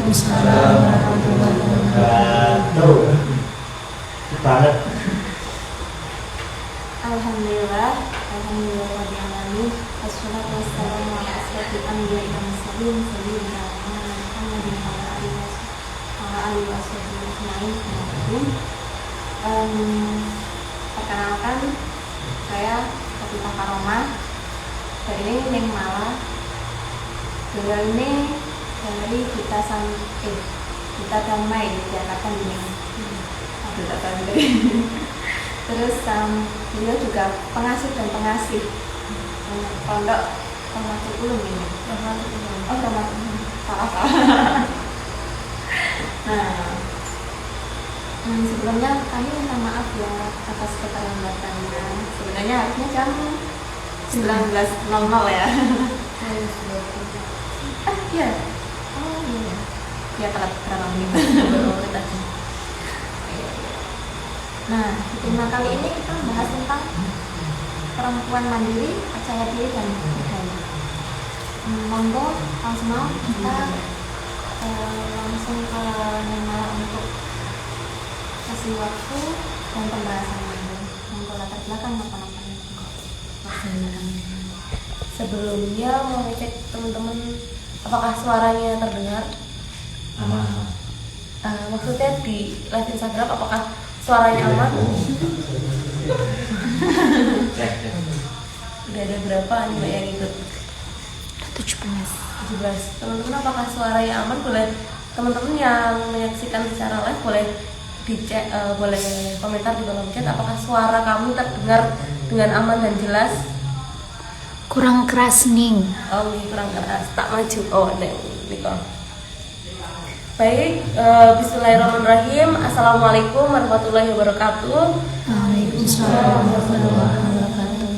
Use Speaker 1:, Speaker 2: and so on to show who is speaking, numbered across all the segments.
Speaker 1: Waalaikumsalam warahmatullahi wabarakatuh.
Speaker 2: Banget.
Speaker 3: Alhamdulillah, alhamdulillah rabbil alamin. Wassalatu wassalamu ala asyrofil anbiya'i wal mursalin sayyidina Muhammadin wa ala alihi wasallam. Perkenalkan, saya Kapita Karoma dari Neng Malah. Beliau ini dari kita damai diadakan di Neng. Terus beliau juga pengasih dan pengasih pondok Rahmatul ini. Oh, salah. Nah, sebelumnya kami minta maaf ya atas keterlambatannya. Sebenarnya harusnya jam 19.00 ya. Iya. Oh iya. Ya telat berapa menit tadi. Nah, di tema kali ini kita membahas tentang perempuan mandiri, percaya diri dan berdaya. Monggo langsung kita langsung ke Nemala untuk kasih waktu dan pembahasan ini. Monggo latar belakang apa-apa.
Speaker 1: Sebelumnya mau cek teman-teman apakah suaranya terdengar?
Speaker 2: Aman.
Speaker 1: Maksudnya di live Instagram apakah suaranya aman?
Speaker 2: Cek.
Speaker 1: Udah ada berapa nih Mbak yang ikut? 17. Teman-teman apakah suaranya aman? Boleh teman-teman yang menyaksikan secara live boleh dicek, boleh komentar di kolom chat apakah suara kamu terdengar dengan aman dan jelas?
Speaker 4: Kurang keras nih.
Speaker 1: Oh, ini kurang keras. Tak maju. Oh, Niko. Baik, bismillahirrahmanirrahim. Assalamualaikum warahmatullahi wabarakatuh.
Speaker 4: Waalaikumsalam warahmatullahi wabarakatuh.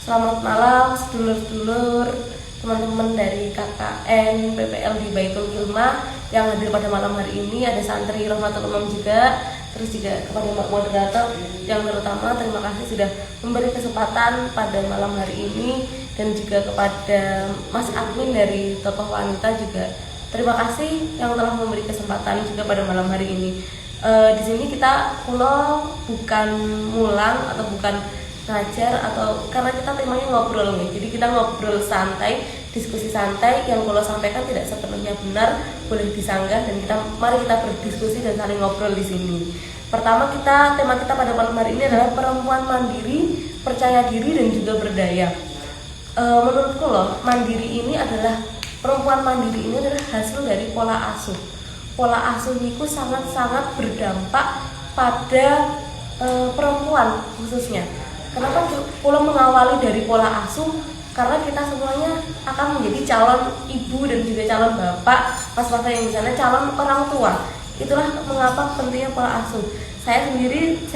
Speaker 1: Selamat malam sedulur-sedulur, teman-teman dari KKN PPL di Baitul Ilmah yang hadir pada malam hari ini. Ada santri Rahmatul Umum juga. Terus juga kepada Mbak Moderator yang terutama terima kasih sudah memberi kesempatan pada malam hari ini, dan juga kepada Mas admin dari Tokoh Wanita juga terima kasih yang telah memberi kesempatan juga pada malam hari ini. Di sini kita bukan mulang atau bukan ngajar, atau karena kita temanya ngobrol nih. Jadi kita ngobrol santai, diskusi santai yang kalau sampaikan tidak sepenuhnya benar, boleh disanggah, dan mari kita berdiskusi dan saling ngobrol di sini. Pertama tema kita pada malam hari ini adalah perempuan mandiri, percaya diri dan juga berdaya. Menurutku mandiri ini adalah perempuan mandiri ini adalah hasil dari pola asuh. Pola asuh itu sangat-sangat berdampak pada perempuan khususnya. Kenapa pola mengawali dari pola asuh? Karena kita semuanya akan menjadi calon ibu dan juga calon bapak, pas-pas yang di sana calon orang tua. Itulah mengapa pentingnya pola asuh. Saya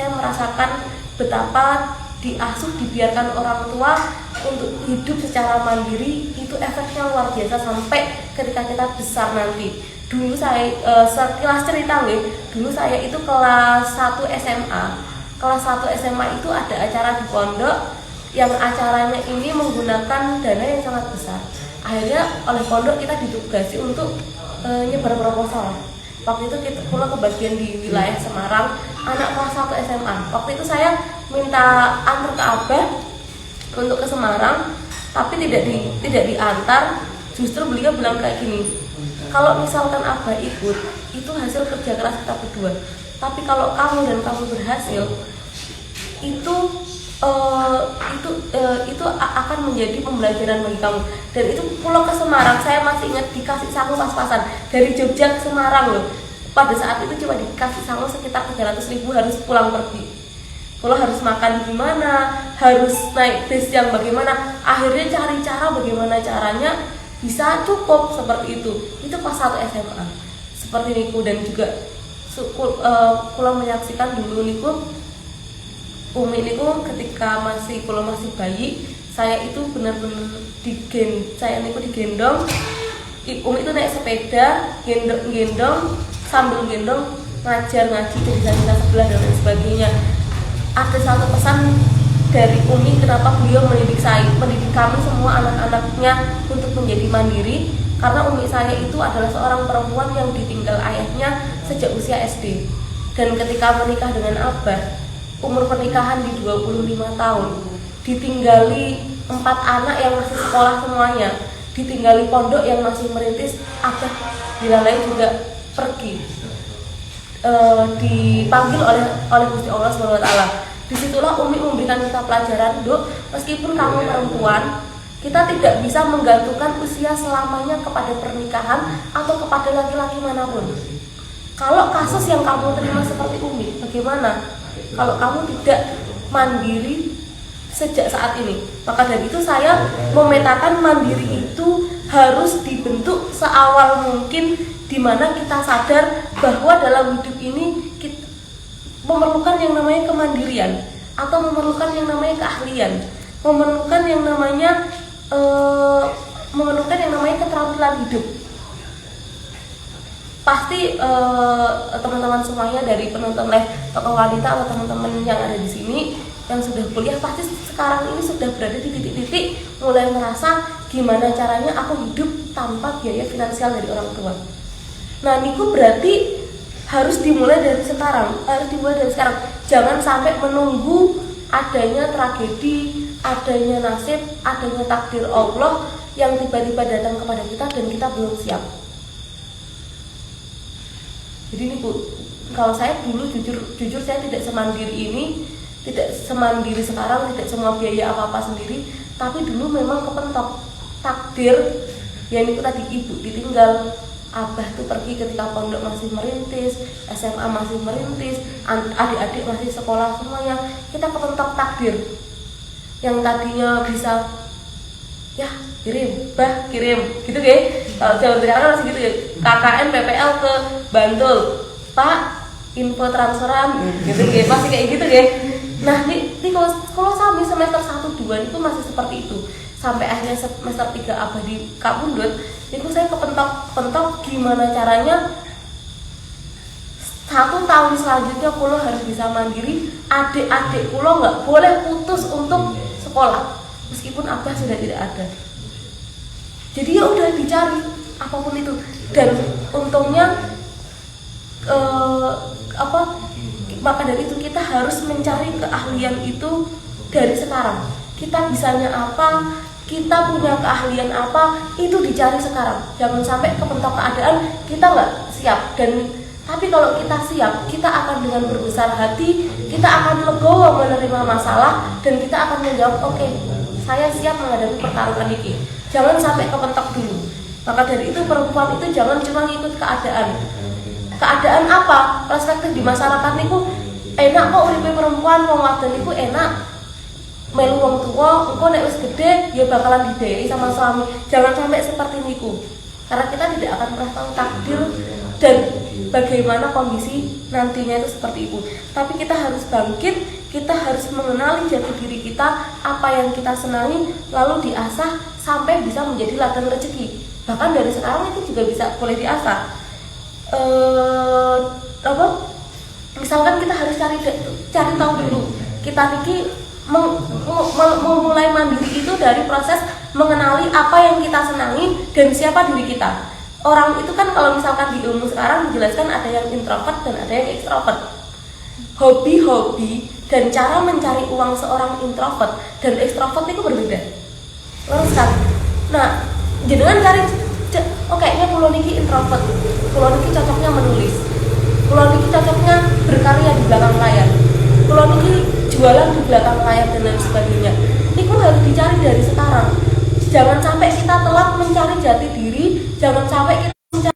Speaker 1: merasakan betapa diasuh, dibiarkan orang tua untuk hidup secara mandiri, itu efeknya luar biasa sampai ketika kita besar nanti. Dulu saya sekilas cerita nih, dulu saya itu kelas 1 SMA. Kelas 1 SMA itu ada acara di pondok yang acaranya ini menggunakan dana yang sangat besar. Akhirnya oleh pondok kita ditugasi untuk nyebar proposal. Waktu itu kita pulang ke bagian di wilayah Semarang, anak kelas 1 SMA. Waktu itu saya minta antar ke Abah untuk ke Semarang, tapi tidak diantar. Justru beliau bilang kayak gini, kalau misalkan Abah ikut, itu hasil kerja keras kita berdua. Tapi kalau kamu dan kamu berhasil, itu akan menjadi pembelajaran bagi kamu. Dan itu pulau ke Semarang, saya masih ingat dikasih sangu pas-pasan dari Jogja ke Semarang loh. Pada saat itu cuma dikasih sangu sekitar 300.000, harus pulang pergi. Kalau harus makan gimana, harus naik bis yang bagaimana, akhirnya cari cara bagaimana caranya bisa cukup seperti itu. Itu pas 1 SMA seperti niku. Dan juga pulang menyaksikan dulu niku Umi niku ketika masih bayi, saya itu benar-benar digendong. Umi itu naik sepeda, gendong sambil gendong ngajar ngaji di desa sebelah dan lain sebagainya. Ada satu pesan dari Umi kenapa beliau mendidik kami semua anak-anaknya untuk menjadi mandiri. Karena umi saya itu adalah seorang perempuan yang ditinggal ayahnya sejak usia SD. Dan ketika menikah dengan abah, umur pernikahan di 25 tahun, ditinggali 4 anak yang masih sekolah semuanya, ditinggali pondok yang masih merintis, abah dilalai juga pergi, dipanggil oleh Gusti Allah Subhanahu Wa Taala. Disitulah Umi memberikan kita pelajaran, Dok, meskipun kamu perempuan, kita tidak bisa menggantungkan usia selamanya kepada pernikahan atau kepada laki-laki manapun. Kalau kasus yang kamu terima seperti Umi, bagaimana? Kalau kamu tidak mandiri sejak saat ini, maka dari itu saya memetakan mandiri itu harus dibentuk seawal mungkin, di mana kita sadar bahwa dalam hidup ini kita memerlukan yang namanya kemandirian, atau memerlukan yang namanya keahlian, memerlukan yang namanya keterampilan hidup. Pasti teman-teman semuanya dari penonton live Tokoh Wanita atau teman-teman yang ada di sini yang sudah kuliah pasti sekarang ini sudah berada di titik-titik mulai merasa gimana caranya aku hidup tanpa biaya finansial dari orang tua. Nah, niku berarti harus dimulai dari sekarang, Jangan sampai menunggu adanya tragedi, adanya nasib, adanya takdir Allah yang tiba-tiba datang kepada kita dan kita belum siap. Jadi nih Bu, kalau saya dulu jujur saya tidak semandiri ini, tidak semandiri sekarang, tidak semua biaya apa-apa sendiri, tapi dulu memang kepentok takdir. Ya ini tadi ibu ditinggal, abah tuh pergi ketika pondok masih merintis, SMA masih merintis, adik-adik masih sekolah semuanya. Kita kepentok takdir yang tadinya bisa ya kirim gitu ya. Kalau zaman sekarang kan masih gitu ya, KKN PPL ke Bantul, Pak info transferan gitu ya, masih kayak gitu ya. Nah ini kalau sampai semester 1-2 itu masih seperti itu, sampai akhirnya semester 3 abah di Kapundut itu saya kepentok gimana caranya 1 tahun selanjutnya kulo harus bisa mandiri, adik-adik kulo nggak boleh putus untuk sekolah meskipun abah sudah tidak ada. Jadi ya udah dicari apapun itu, dan untungnya maka dari itu kita harus mencari keahlian itu dari sekarang. Kita bisanya apa, kita punya keahlian apa, itu dicari sekarang. Jangan sampai kepentok keadaan kita nggak siap. Tapi kalau kita siap, kita akan dengan berbesar hati, kita akan legowo menerima masalah, dan kita akan menjawab, oke, saya siap menghadapi pertarungan ini. Jangan sampai kepentok dulu. Maka dari itu perempuan itu jangan cuma ngikut keadaan. Keadaan apa? Perspektif di masyarakat niku enak kok uripe perempuan, wong wadon niku enak. Melu wong tua, engko nek wis gede ya bakalan dibiayai sama suami. Jangan sampai seperti niku. Karena kita tidak akan pernah tahu takdir dan bagaimana kondisi nantinya itu seperti itu. Tapi kita harus bangkit, kita harus mengenali jati diri kita, apa yang kita senangi, lalu diasah sampai bisa menjadi ladang rezeki. Bahkan dari sekarang itu juga bisa boleh diasah. Misalkan kita harus cari tahu dulu. Kita niki memulai mandiri itu dari proses mengenali apa yang kita senangi dan siapa diri kita. Orang itu kan kalau misalkan di ilmu sekarang dijelaskan ada yang introvert dan ada yang extrovert. Hobi-hobi dan cara mencari uang seorang introvert dan extrovert itu berbeda. Lurus kan? Nah, jenengan cari, kayaknya pulau niki introvert, pulau niki cocoknya menulis, pulau niki cocoknya berkarya di belakang layar, pulau niki jualan di belakang layar dan lain sebagainya. Itu harus dicari dari sekarang. Jangan sampai kita telat mencari jati diri, jangan sampai kita mencari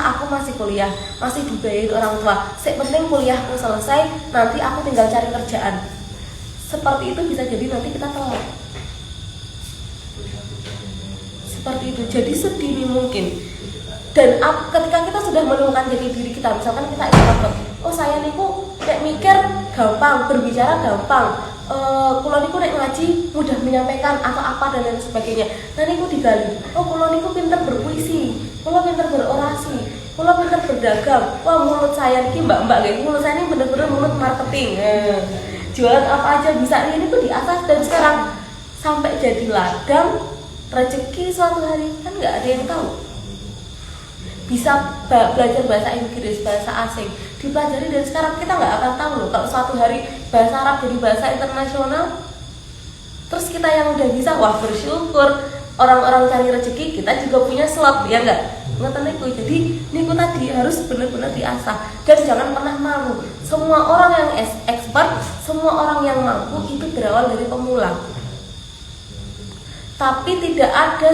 Speaker 1: aku masih kuliah, masih dibiayai orang tua. Yang penting kuliahku selesai, nanti aku tinggal cari kerjaan. Seperti itu bisa jadi nanti kita telat. Seperti itu. Jadi sedini mungkin. Dan ketika kita sudah menemukan jati diri kita, misalkan kita introvert, oh saya niku nek mikir gampang, berbicara gampang, kula niku nek ngaji mudah menyampaikan atau apa dan lain sebagainya. Nah niku digali. Oh kula niku pinter berpuisi, kula pinter berorasi, kula pinter berdagang. Wah mulut saya niki mbak-mbak nggih, mulut saya ini bener-bener mulut marketing. Jualan apa aja bisa. Ini tuh diasah dan sekarang sampai jadi ladang rezeki suatu hari kan nggak ada yang tahu. Bisa belajar bahasa Inggris, bahasa asing dipelajari dari sekarang, kita nggak akan tahu loh kalau suatu hari bahasa Arab jadi bahasa internasional. Terus kita yang udah bisa, wah bersyukur. Orang-orang cari rezeki, kita juga punya slot, ya nggak? Ngeten niku. Jadi niku tadi harus benar-benar diasah dan jangan pernah malu. Semua orang yang expert, semua orang yang mampu itu berawal dari pemula. Tapi tidak ada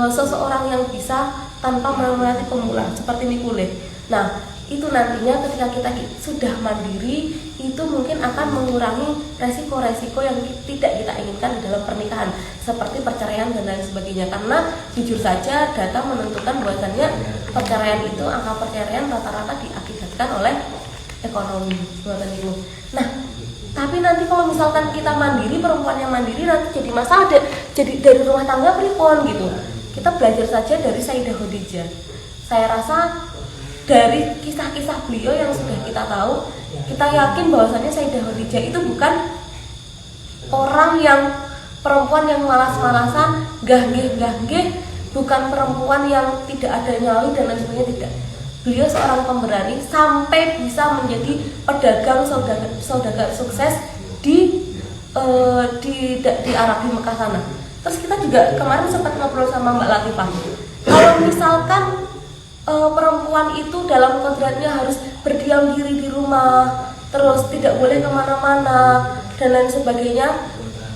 Speaker 1: seseorang yang bisa tanpa melatih pemula seperti Nikule. Nah, itu nantinya ketika kita sudah mandiri, itu mungkin akan mengurangi resiko-resiko yang tidak kita inginkan di dalam pernikahan, seperti perceraian dan lain sebagainya. Karena jujur saja data menentukan bahwasannya perceraian itu, angka perceraian rata-rata diakibatkan oleh ekonomi. Nah, tapi nanti kalau misalkan kita mandiri, perempuan yang mandiri nanti jadi masalah, jadi dari rumah tangga pripun gitu. Kita belajar saja dari Sayyidah Khadijah. Saya rasa dari kisah-kisah beliau yang sudah kita tahu, kita yakin bahwasannya Sayyidah Khadijah itu bukan orang yang perempuan yang malas-malasan, gah-geh, bukan perempuan yang tidak ada nyali dan lain sebagainya, tidak. Beliau seorang pemberani sampai bisa menjadi pedagang saudagar sukses di Arab, di Mekah sana. Terus kita juga kemarin sempat ngobrol sama Mbak Latifah. Kalau misalkan perempuan itu dalam kodratnya harus berdiam diri di rumah, terus tidak boleh kemana-mana dan lain sebagainya.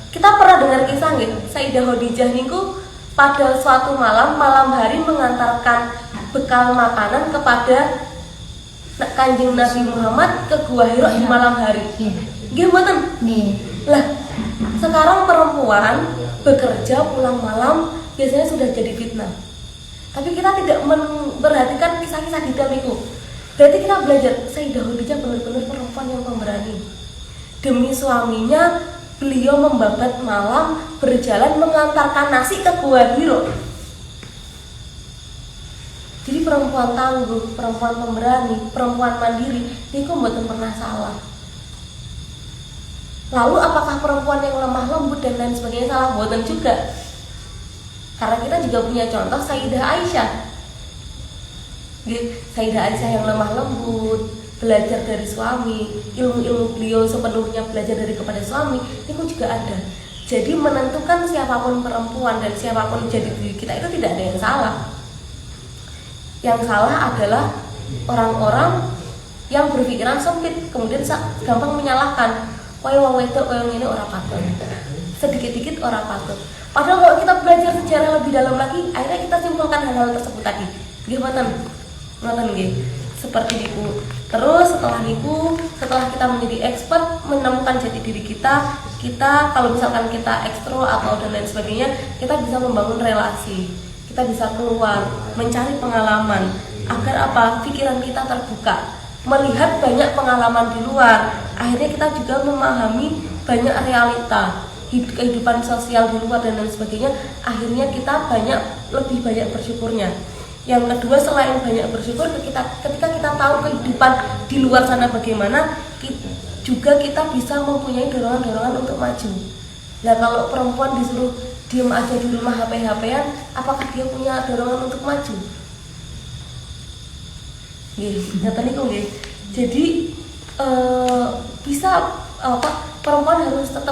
Speaker 1: Kita pernah dengar kisah nggih, Sayyidah Khadijah niku pada suatu malam hari mengantarkan bekal makanan kepada Kanjeng Nabi Muhammad ke Gua Hira di malam hari. Nggih mboten?
Speaker 4: Nggih.
Speaker 1: Lah, sekarang perempuan bekerja pulang malam biasanya sudah jadi fitnah. Tapi kita tidak memperhatikan kisah-kisah detail itu. Berarti kita belajar Sayyidah Khadijah benar-benar perempuan yang pemberani. Demi suaminya beliau membabat malam berjalan mengantarkan nasi ke Gua Hira. Jadi perempuan tangguh, perempuan pemberani, perempuan mandiri, itu mboten pernah salah. Lalu apakah perempuan yang lemah lembut dan lain sebagainya salah? Mboten juga. Karena kita juga punya contoh Sayyidah Aisyah. Sayyidah Aisyah yang lemah lembut, belajar dari suami, ilmu-ilmu beliau sepenuhnya belajar kepada suami, itu juga ada. Jadi menentukan siapapun perempuan dan siapapun jadi diri kita itu tidak ada yang salah. Yang salah adalah orang-orang yang berpikiran sempit, kemudian gampang menyalahkan. Kowe wong wedok kowe ngene ora patut. Sedikit-dikit ora patut. Padahal kalau kita belajar sejarah lebih dalam lagi, akhirnya kita simpulkan hal-hal tersebut tadi. Nggih mboten? Mboten nggih. Seperti niku. Terus setelah kita menjadi expert, menemukan jati diri kita kalau misalkan kita ekstro atau dan lain sebagainya, kita bisa membangun relasi. Kita bisa keluar, mencari pengalaman agar apa? Pikiran kita terbuka, melihat banyak pengalaman di luar. Akhirnya kita juga memahami banyak realita kehidupan sosial di luar dan lain sebagainya. Akhirnya kita lebih banyak bersyukurnya. Yang kedua, selain banyak bersyukur, ketika kita tahu kehidupan di luar sana bagaimana, kita bisa mempunyai dorongan-dorongan untuk maju. Nah, kalau perempuan disuruh diem aja di rumah HP-an, apakah dia punya dorongan untuk maju? Ngeten niku nggih. Jadi perempuan tetap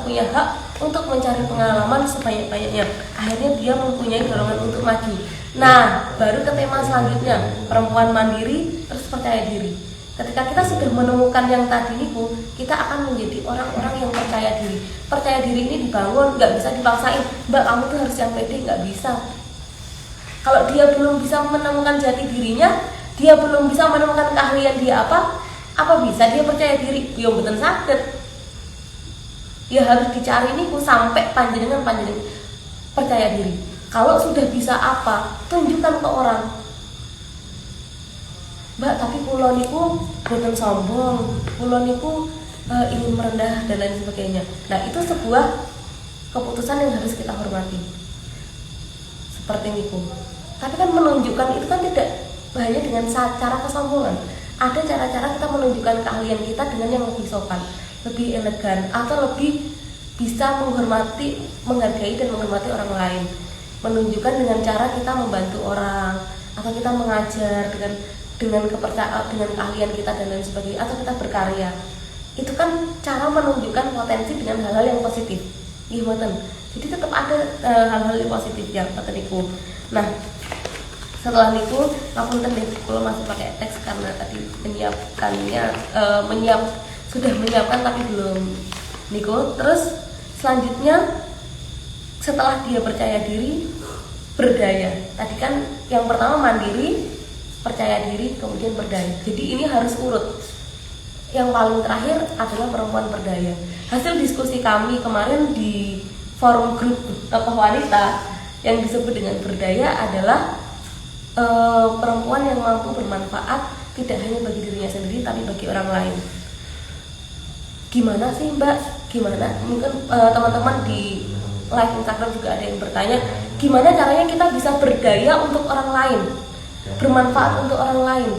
Speaker 1: punya hak untuk mencari pengalaman sebanyak-banyaknya. Akhirnya dia mempunyai dorongan untuk maju. Nah, baru ke tema selanjutnya, perempuan mandiri terus percaya diri. Ketika kita sudah menemukan yang tadi niku, kita akan menjadi orang-orang yang percaya diri. Percaya diri ini dibangun, nggak bisa dipaksain. Mbak, kamu tuh harus yang pede, nggak bisa. Kalau dia belum bisa menemukan jati dirinya, dia belum bisa menemukan keahlian dia apa bisa dia percaya diri? Dia mboten saged. Ya harus dicari niku sampai panjenengan percaya diri. Kalau sudah bisa apa, tunjukkan ke orang. Mbak, tapi kula niku boten sombong, kula niku ingin merendah dan lain sebagainya. Nah, itu sebuah keputusan yang harus kita hormati. Seperti niku. Tapi kan menunjukkan itu kan tidak hanya dengan cara kesombongan. Ada cara-cara kita menunjukkan keahlian kita dengan yang lebih sopan, lebih elegan, atau lebih bisa menghormati, menghargai dan menghormati orang lain. Menunjukkan dengan cara kita membantu orang, atau kita mengajar dengan kepercayaan, dengan keahlian kita dan lain sebagainya, atau kita berkarya. Itu kan cara menunjukkan potensi dengan hal-hal yang positif. Gimana? Jadi tetap ada hal-hal yang positif yang kata niku. Nah, setelah niku aku kalau masih pakai teks karena tadi sudah menyiapkan tapi belum niku. Terus selanjutnya setelah dia percaya diri, berdaya. Tadi kan yang pertama mandiri, percaya diri, kemudian berdaya. Jadi ini harus urut. Yang paling terakhir adalah perempuan berdaya. Hasil diskusi kami kemarin di forum grup tokoh wanita yang disebut dengan berdaya adalah perempuan yang mampu bermanfaat tidak hanya bagi dirinya sendiri tapi bagi orang lain. Gimana sih Mbak? Gimana? Mungkin teman-teman di live Instagram juga ada yang bertanya, gimana caranya kita bisa berdaya untuk orang lain, bermanfaat untuk orang lain.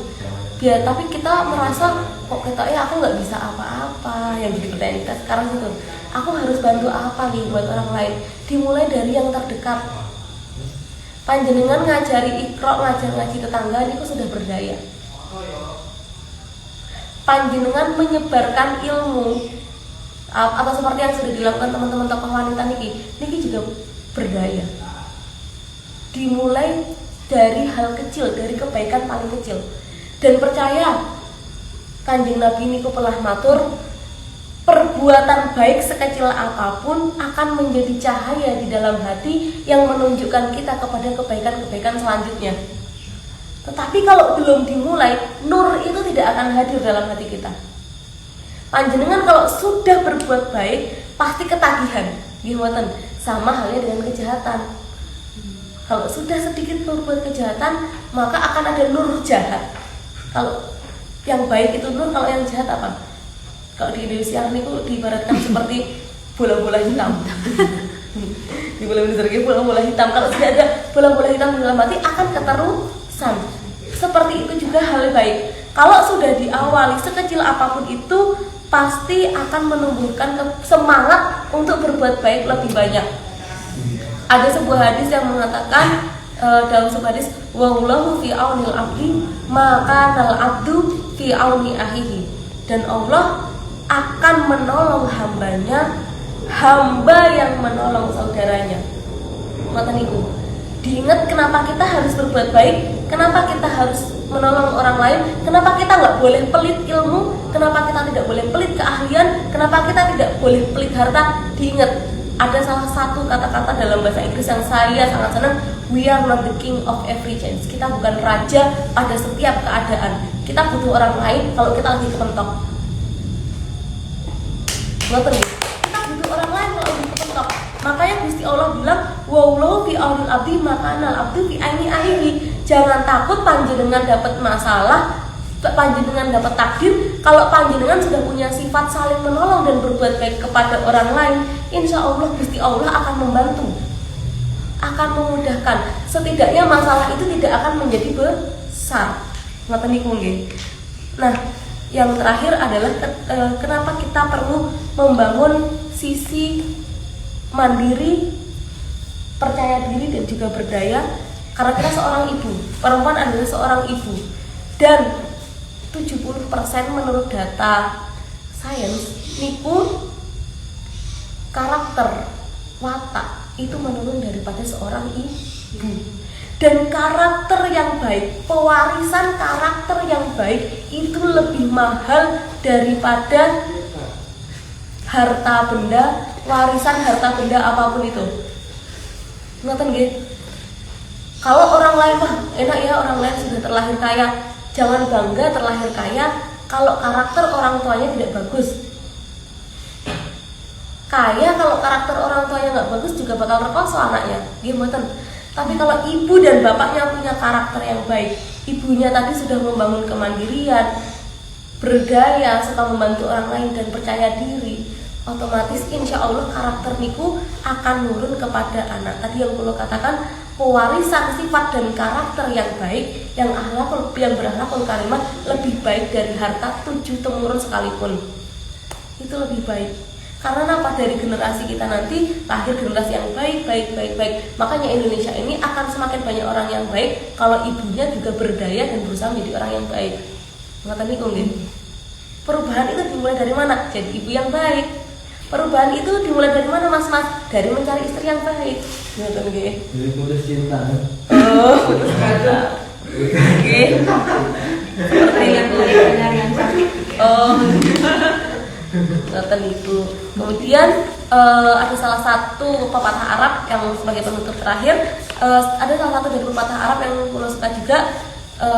Speaker 1: Ya, tapi kita merasa kok aku nggak bisa apa-apa. Yang jadi pertanyaan kita sekarang itu, aku harus bantu apa nih buat orang lain? Dimulai dari yang terdekat. Panjenengan ngajari Iqra, ngaji tetangga niku sudah berdaya. Panjenengan menyebarkan ilmu atau seperti yang sudah dilakukan teman-teman tokoh wanita niki juga berdaya. Dimulai dari hal kecil, dari kebaikan paling kecil. Dan percaya Kanjeng Nabi niku pernah matur, perbuatan baik sekecil apapun akan menjadi cahaya di dalam hati yang menunjukkan kita kepada kebaikan-kebaikan selanjutnya. Tetapi kalau belum dimulai, nur itu tidak akan hadir dalam hati kita. Panjenengan kalau sudah berbuat baik pasti ketagihan, gimana? Sama halnya dengan kejahatan. Kalau sudah sedikit berbuat kejahatan, maka akan ada nur jahat. Kalau yang baik itu nur, kalau yang jahat apa? Kalau di Indonesia ini diibaratkan seperti bola-bola hitam. Di bola-bola hitam. Kalau tidak ada bola-bola hitam di dalam hati akan keterusan. Seperti itu juga hal baik. Kalau sudah diawali sekecil apapun itu pasti akan menumbuhkan semangat untuk berbuat baik lebih banyak. Ada sebuah hadis yang mengatakan dalam sebuah hadis, wallahu fi aunil abdi maka nal abdu fi auni ahihi. Dan Allah akan menolong hambanya, hamba yang menolong saudaranya. Mata niku. Diingat kenapa kita harus berbuat baik, kenapa kita harus menolong orang lain, kenapa kita nggak boleh pelit ilmu, kenapa kita tidak boleh pelit keahlian, kenapa kita tidak boleh pelit harta. Diingat, ada salah satu kata-kata dalam bahasa Inggris yang saya sangat senang, we are not the king of every chance. Kita bukan raja pada setiap keadaan. Kita butuh orang lain kalau kita lagi kepentok. Kita butuh orang lain kalau lagi kepentok. Makanya Gusti Allah bilang, wallahu fi aunil abdi maka nal abdu fi aini ahihi. Jangan takut panjenengan dapat masalah, panjenengan dapat takdir. Kalau panjenengan sudah punya sifat saling menolong dan berbuat baik kepada orang lain, insya Allah Gusti Allah akan membantu, akan memudahkan. Setidaknya masalah itu tidak akan menjadi besar. Ngoten niku nggih. Nah, yang terakhir adalah kenapa kita perlu membangun sisi mandiri, percaya diri dan juga berdaya. Karena kita seorang ibu, perempuan adalah seorang ibu. Dan 70% menurut data sains niku karakter watak itu menurun daripada seorang ibu. Dan karakter yang baik, pewarisan karakter yang baik itu lebih mahal daripada harta benda, warisan harta benda apapun itu. Ngoten nggih. Kalau orang lain mah enak ya, orang lain sudah terlahir kaya. Jangan bangga terlahir kaya kalau karakter orang tuanya tidak bagus. Kaya kalau karakter orang tuanya nggak bagus juga bakal terkoso anaknya, gimana? Tapi kalau ibu dan bapaknya punya karakter yang baik, ibunya tadi sudah membangun kemandirian, berdaya, suka membantu orang lain dan percaya diri, otomatis insya Allah karakter niku akan nurun kepada anak. Tadi yang kulo katakan, pewarisan sifat dan karakter yang baik, yang berakhlakul karimah lebih baik dari harta 7 temurun sekalipun. Itu lebih baik. Karena apa? Dari generasi kita nanti lahir generasi yang baik. Makanya Indonesia ini akan semakin banyak orang yang baik kalau ibunya juga berdaya dan berusaha menjadi orang yang baik. Ngoten niku nggih. Perubahan itu dimulai dari mana? Jadi ibu yang baik. Perubahan itu dimulai dari mana, Mas? Dari mencari istri yang baik. Ngoten nggih.
Speaker 2: Dari putus cinta.
Speaker 1: Oh, putus cinta. Oke. Seperti itu.
Speaker 3: yang cantik.
Speaker 1: Oh. Ngoten itu. Kemudian ada salah satu pepatah Arab yang sebagai penutup terakhir, ada salah satu dari pepatah Arab yang kulo suka juga,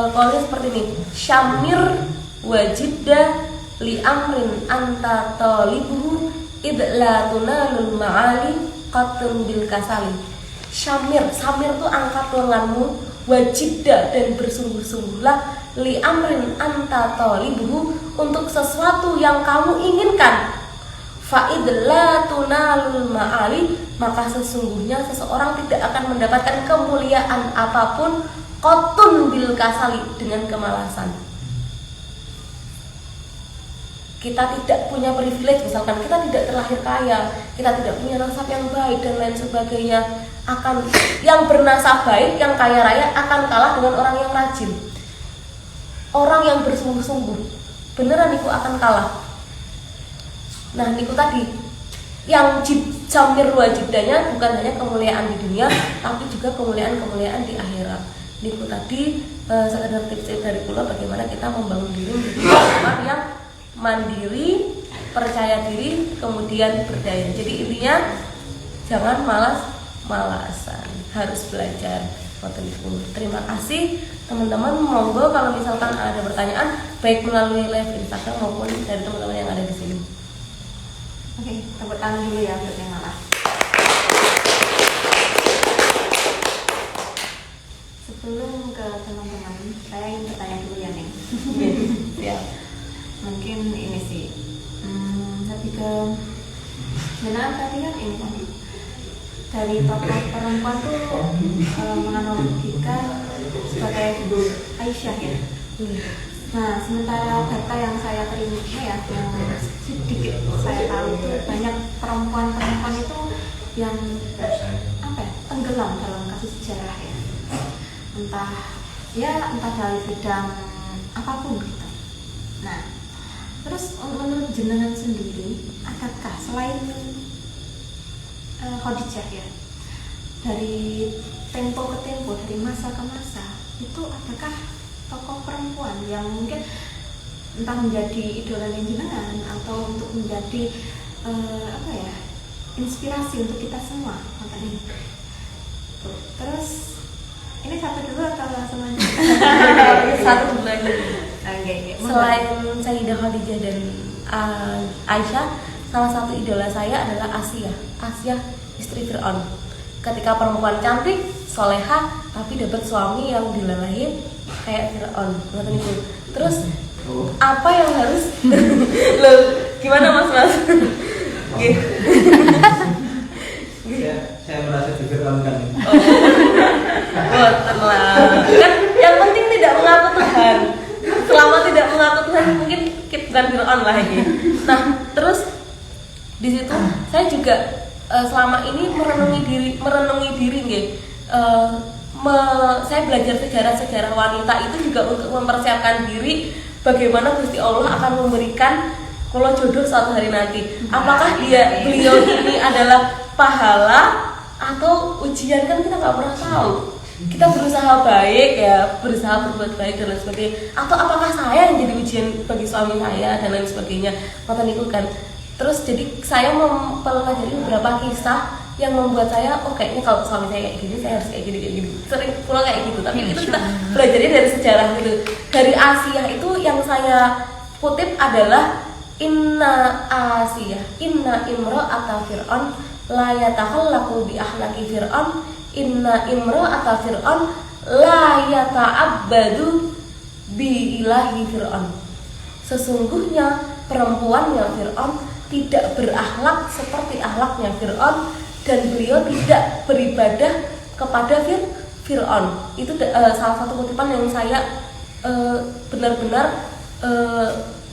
Speaker 1: kalau seperti ini, syamir wajibda li amrin anta talibuhu idla tunalul ma'ali qatun bil kasali. Samir itu angkat lenganmu, wajibda dan bersungguh-sungguhlah li amrin anta talibuhu untuk sesuatu yang kamu inginkan. Fa'idla tunalul ma'ali, maka sesungguhnya seseorang tidak akan mendapatkan kemuliaan apapun qatun bil kasali, dengan kemalasan. Kita tidak punya privilege, misalkan kita tidak terlahir kaya, kita tidak punya nasab yang baik dan lain sebagainya, akan yang bernasab baik, yang kaya raya akan kalah dengan orang yang rajin, orang yang bersungguh-sungguh, beneran niku akan kalah. Nah niku tadi yang jamir wajibdanya bukan hanya kemuliaan di dunia, tapi juga kemuliaan di akhirat. Niku tadi sekedar tips dari kula bagaimana kita membangun diri menjadi orang yang mandiri, percaya diri, kemudian berdaya. Jadi intinya jangan malasan, harus belajar. Terima kasih teman-teman. Monggo kalau misalkan ada pertanyaan baik melalui live Instagram maupun dari teman-teman yang ada di sini.
Speaker 3: Oke, tepuk tangan dulu ya untuk yang ngalah. Sebelum ke teman-teman, saya ingin bertanya dulu ya, Neng.
Speaker 1: Ya.
Speaker 3: Mungkin ini sih, lebih ke benar tadi kan ini kan dari tokoh perempuan tuh menganalogikan sebagai Aisyah ya. Nah, sementara data yang saya terima ya, yang sedikit saya tahu itu banyak perempuan itu yang tenggelam dalam kasus sejarah ya, entah dari bidang apapun gitu. Nah, terus menurut jenengan sendiri, adakah selain Khadijah ya, dari tempo ke tempo, dari masa ke masa, itu adakah tokoh perempuan yang mungkin entah menjadi idola jenengan atau untuk menjadi inspirasi untuk kita semua makanya. Terus ini satu dulu atau langsung aja?
Speaker 1: Satu dulu aja.
Speaker 3: Okay.
Speaker 1: Selain Sayyidah Khadijah dan Aisyah, salah satu idola saya adalah Asia istri Fir'aun. Ketika perempuan cantik, soleha, tapi dapat suami yang dilalahin kayak Fir'aun. Terus apa yang harus lo gimana mas?
Speaker 2: Saya merasa diberlakukan.
Speaker 1: Tenang. Kan yang penting tidak mengaku Tuhan. Selama tidak mengaku Tuhan mungkin kita bukan Fir'aun lah ini. Nah terus di situ saya juga selama ini merenungi diri nggih. Saya belajar sejarah wanita itu juga untuk mempersiapkan diri bagaimana Gusti Allah akan memberikan kalau jodoh suatu hari nanti. Apakah beliau ini adalah pahala atau ujian, kan kita nggak pernah tahu. Kita berusaha baik ya, berusaha berbuat baik dan lain sebagainya. Atau apakah saya yang jadi ujian bagi suami saya dan lain sebagainya. Maka itu kan. Terus jadi saya mempelajari beberapa kisah yang membuat saya, kayaknya kalau suami saya kayak gini, saya harus kayak gini. Sering pulang kayak gitu. Tapi itu kita belajarnya dari sejarah gitu. Dari Asia itu yang saya kutip adalah Inna Asia, Inna imra'ata Fir'aun la yatakhallaqu bi akhlaqi Fir'aun, Inna imra'ata Fir'aun la yata'abbadu bi ilahi Fir'aun. Sesungguhnya perempuannya Fir'aun tidak berakhlak seperti akhlaknya Fir'aun, dan beliau tidak beribadah kepada Fir'aun. Itu salah satu kutipan yang saya benar-benar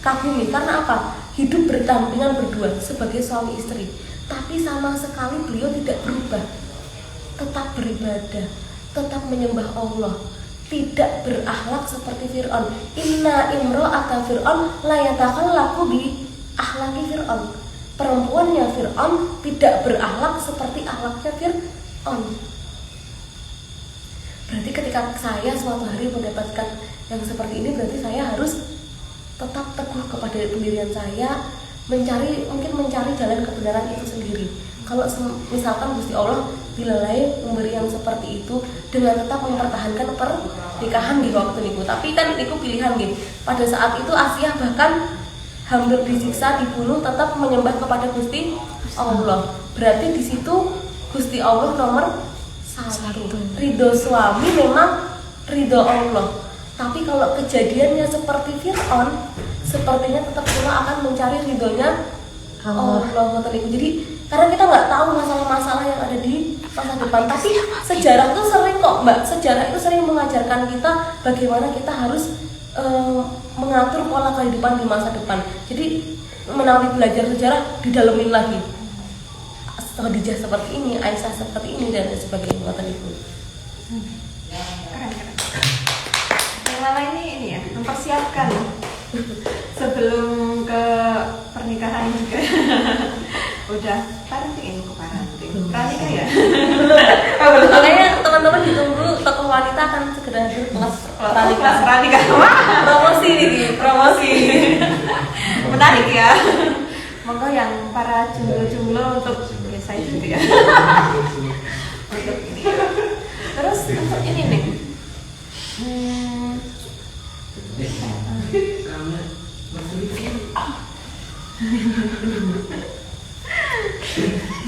Speaker 1: kagumi. Karena apa? Hidup berdampingan berdua sebagai suami istri, tapi sama sekali beliau tidak berubah, tetap beribadah, tetap menyembah Allah, tidak berakhlak seperti Fir'aun. Inna imro'ata Fir'aun la yatakallamu bi akhlaki Fir'aun. Perempuannya Fir'aun tidak berakhlak seperti akhlaknya Fir'aun. Berarti ketika saya suatu hari mendapatkan yang seperti ini, berarti saya harus tetap teguh kepada pendirian saya, mencari jalan kebenaran itu sendiri. Kalau misalkan Gusti Allah dilalai memberi yang seperti itu dengan tetap mempertahankan pernikahan di waktu itu, tapi kan itu pilihan gitu. Pada saat itu Asiyah bahkan hampir disiksa, dibunuh, tetap menyembah kepada Gusti Allah. Berarti di situ Gusti Allah nomor satu. Ridho suami memang ridho Allah. Tapi kalau kejadiannya seperti Fir'aun, sepertinya tetap pula akan mencari ridhonya Allah. Jadi karena kita nggak tahu masalah-masalah yang ada di masa depan, tapi sejarah itu sering kok Mbak, sejarah itu sering mengajarkan kita bagaimana kita harus mengatur pola kehidupan di masa depan. Jadi menawi belajar sejarah didalemin lagi. Khadijah seperti ini, Aisyah seperti ini, dan sebagainya.
Speaker 3: Keren. Yang lama ini ya, mempersiapkan sebelum ke pernikahan juga. Udah parenting ini ke parenting. Pranikah ya?
Speaker 1: Makanya teman-teman ditunggu tokoh wanita akan segera hadir kelas
Speaker 3: Pranikah.
Speaker 1: Promosi nih, promosi.
Speaker 3: Menarik ya. Monggo yang para jomblo-jomblo untuk saya gitu ya. Untuk ini. Terus untuk ini nih.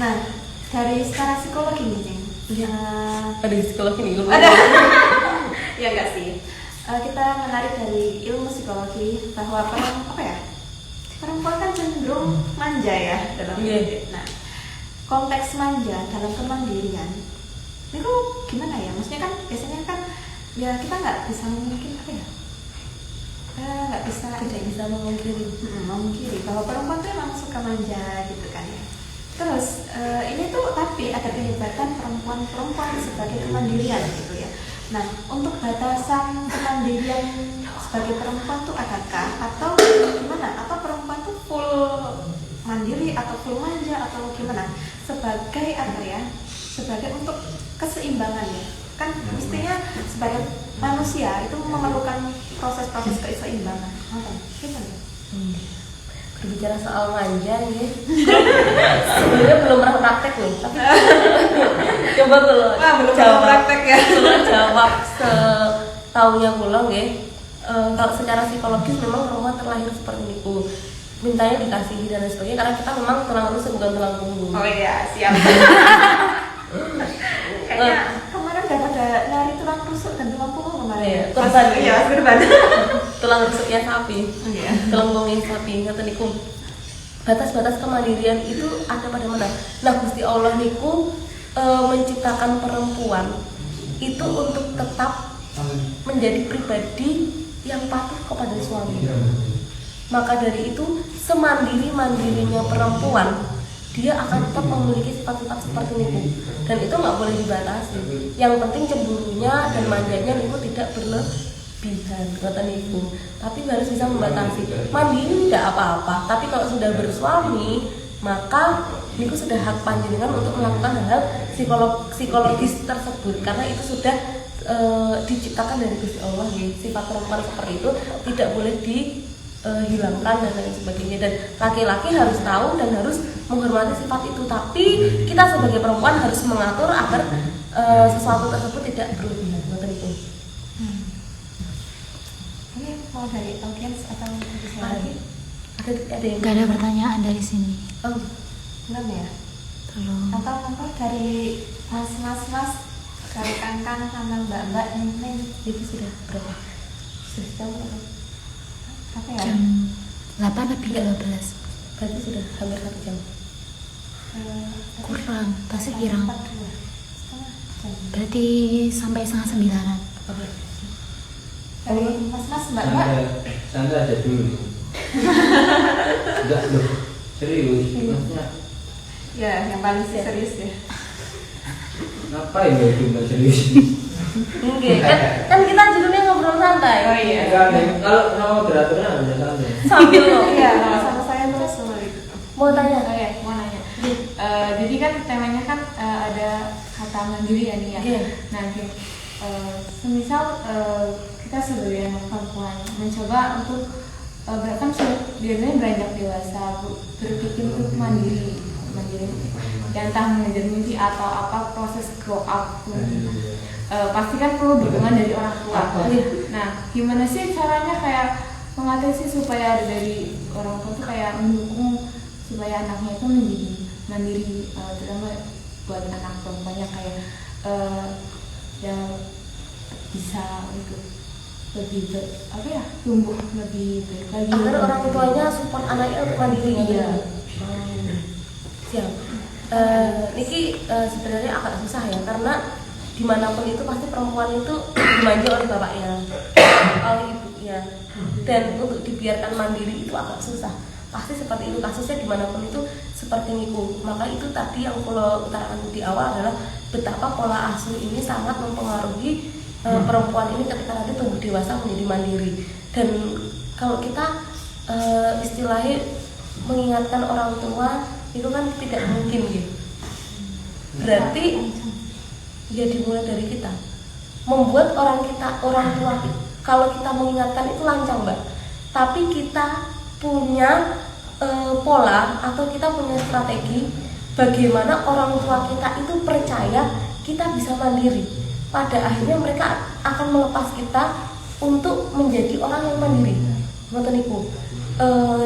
Speaker 3: Nah, dari secara psikologi nih, Ceng. Ya,
Speaker 1: Ada psikologi nih, ilmu.
Speaker 3: ada. Ya enggak sih. Kita menarik dari ilmu psikologi bahwa perempuan kan cenderung manja ya dalam hidup. Nah, konteks manja dalam kemandirian itu gimana ya? Maksudnya kan biasanya kan ya kita nggak bisa mungkin nggak bisa
Speaker 1: Tidak bisa
Speaker 3: memungkiri bahwa perempuan tuh emang suka manja gitu kan ya. Terus ini tuh tapi ada kehebatan perempuan sebagai kemandirian gitu ya. Nah, untuk batasan kemandirian sebagai perempuan tuh adakah atau gimana? Atau perempuan tuh full mandiri atau full manja atau gimana? Sebagai sebagai untuk keseimbangan ya. Kan mestinya sebagai manusia itu memerlukan proses-proses keseimbangan. Gimana?
Speaker 1: Berbicara soal manja nih, sebenarnya belum pernah praktek nih, tapi coba kalau
Speaker 3: belum pernah praktek ya.
Speaker 1: Coba jawab setaunya pulang ya. Kalau secara psikologis memang perempuan terlahir seperti itu, mintanya dikasihi dan lain sebagainya, karena kita memang tulang rusuk bukan tulang punggung.
Speaker 3: Oh iya, siap. Kayaknya kemarin udah pada nyari tulang rusuk dan tulang punggung kemarin.
Speaker 1: Iya, korban.
Speaker 3: Iya, korban.
Speaker 1: Tulang rusuknya sapi, tulang punggungnya sapi. Kata niku, batas-batas kemandirian itu ada pada mana? Nah, Gusti Allah niku menciptakan perempuan itu untuk tetap menjadi pribadi yang patuh kepada suami. Maka dari itu semandiri-mandirinya perempuan, dia akan tetap memiliki sifat-sifat seperti itu, dan itu nggak boleh dibatasi. Yang penting cemburunya dan manjanya niku tidak berlebihan, kata niku. Tapi harus bisa membatasi. Mandiri tidak apa-apa, tapi kalau sudah bersuami, maka niku sudah hak panjenengan untuk melakukan hal psikologis tersebut, karena itu sudah diciptakan dari Gusti Allah. Sifat perempuan seperti itu tidak boleh dihilangkan dan lain sebagainya, dan laki-laki harus tahu dan harus menghormati sifat itu. Tapi kita sebagai perempuan harus mengatur agar sesuatu tersebut tidak berlebihan. Betul itu.
Speaker 3: Ini mau dari audiens atau bisa lagi?
Speaker 1: Ada yang
Speaker 4: Gak ada pertanyaan dari sini.
Speaker 1: oh
Speaker 3: Belum ya?
Speaker 4: Tolong.
Speaker 3: Atau dari mas dari Kangkang sama Mbak Neng
Speaker 1: Itu sudah berapa? Sudah jam berapa?
Speaker 3: apa ya?
Speaker 4: Jam 8 lebih 12.
Speaker 1: Berarti sudah hampir 1 jam.
Speaker 4: Kurang, pasti kurang.
Speaker 3: 4, 2, setengah jam.
Speaker 4: Berarti sampai setengah 9-an.
Speaker 1: Oke.
Speaker 3: Dari mas-mas Mbak
Speaker 2: Santai aja dulu. Enggak loh, serius. Maksudnya
Speaker 3: ya yang paling serius ya.
Speaker 2: ngapain ya itu nggak serius?
Speaker 1: Enggak, kan kita judulnya ngobrol santai.
Speaker 3: Oh iya.
Speaker 2: Kalau sama moderatornya bisa santai.
Speaker 1: Sambil lo.
Speaker 3: Iya, sama saya terus sama itu.
Speaker 1: Mau tanya?
Speaker 3: Oh ya, mau nanya. Jadi kan temanya kan ada kata mandiri ya nih ya.
Speaker 1: Oke.
Speaker 3: Nah, semisal kita sebagai anak perempuan mencoba untuk bahkan biasanya beranjak dewasa berpikir untuk mandiri dan entah mengejar mimpi atau apa proses grow up pun pasti kan perlu dukungan dari orang tua. Nah, gimana sih caranya kayak mengatasi supaya ada dari orang tua tuh kayak mendukung supaya anaknya itu menjadi mandiri, terutama buat anak perempuannya kayak yang bisa itu lebih tumbuh lebih baik lagi.
Speaker 1: Agar orang tuanya support anaknya untuk mandiri.
Speaker 3: Iya.
Speaker 1: Siap. Niki sebenarnya agak susah ya, karena dimanapun itu pasti perempuan itu dimanja oleh bapaknya, oleh ibunya, dan untuk dibiarkan mandiri itu agak susah. Pasti seperti itu kasusnya dimanapun itu seperti niku. Maka itu tadi yang kalau utarakan di awal adalah betapa pola asuh ini sangat mempengaruhi perempuan ini ketika nanti tumbuh dewasa menjadi mandiri. Dan kalau kita istilahnya mengingatkan orang tua itu kan tidak mungkin gitu. Berarti ya dimulai dari kita membuat orang tua kalau kita mengingatkan itu lancang mbak, tapi kita punya pola atau kita punya strategi bagaimana orang tua kita itu percaya kita bisa mandiri. Pada akhirnya mereka akan melepas kita untuk menjadi orang yang mandiri. Ngoten niku.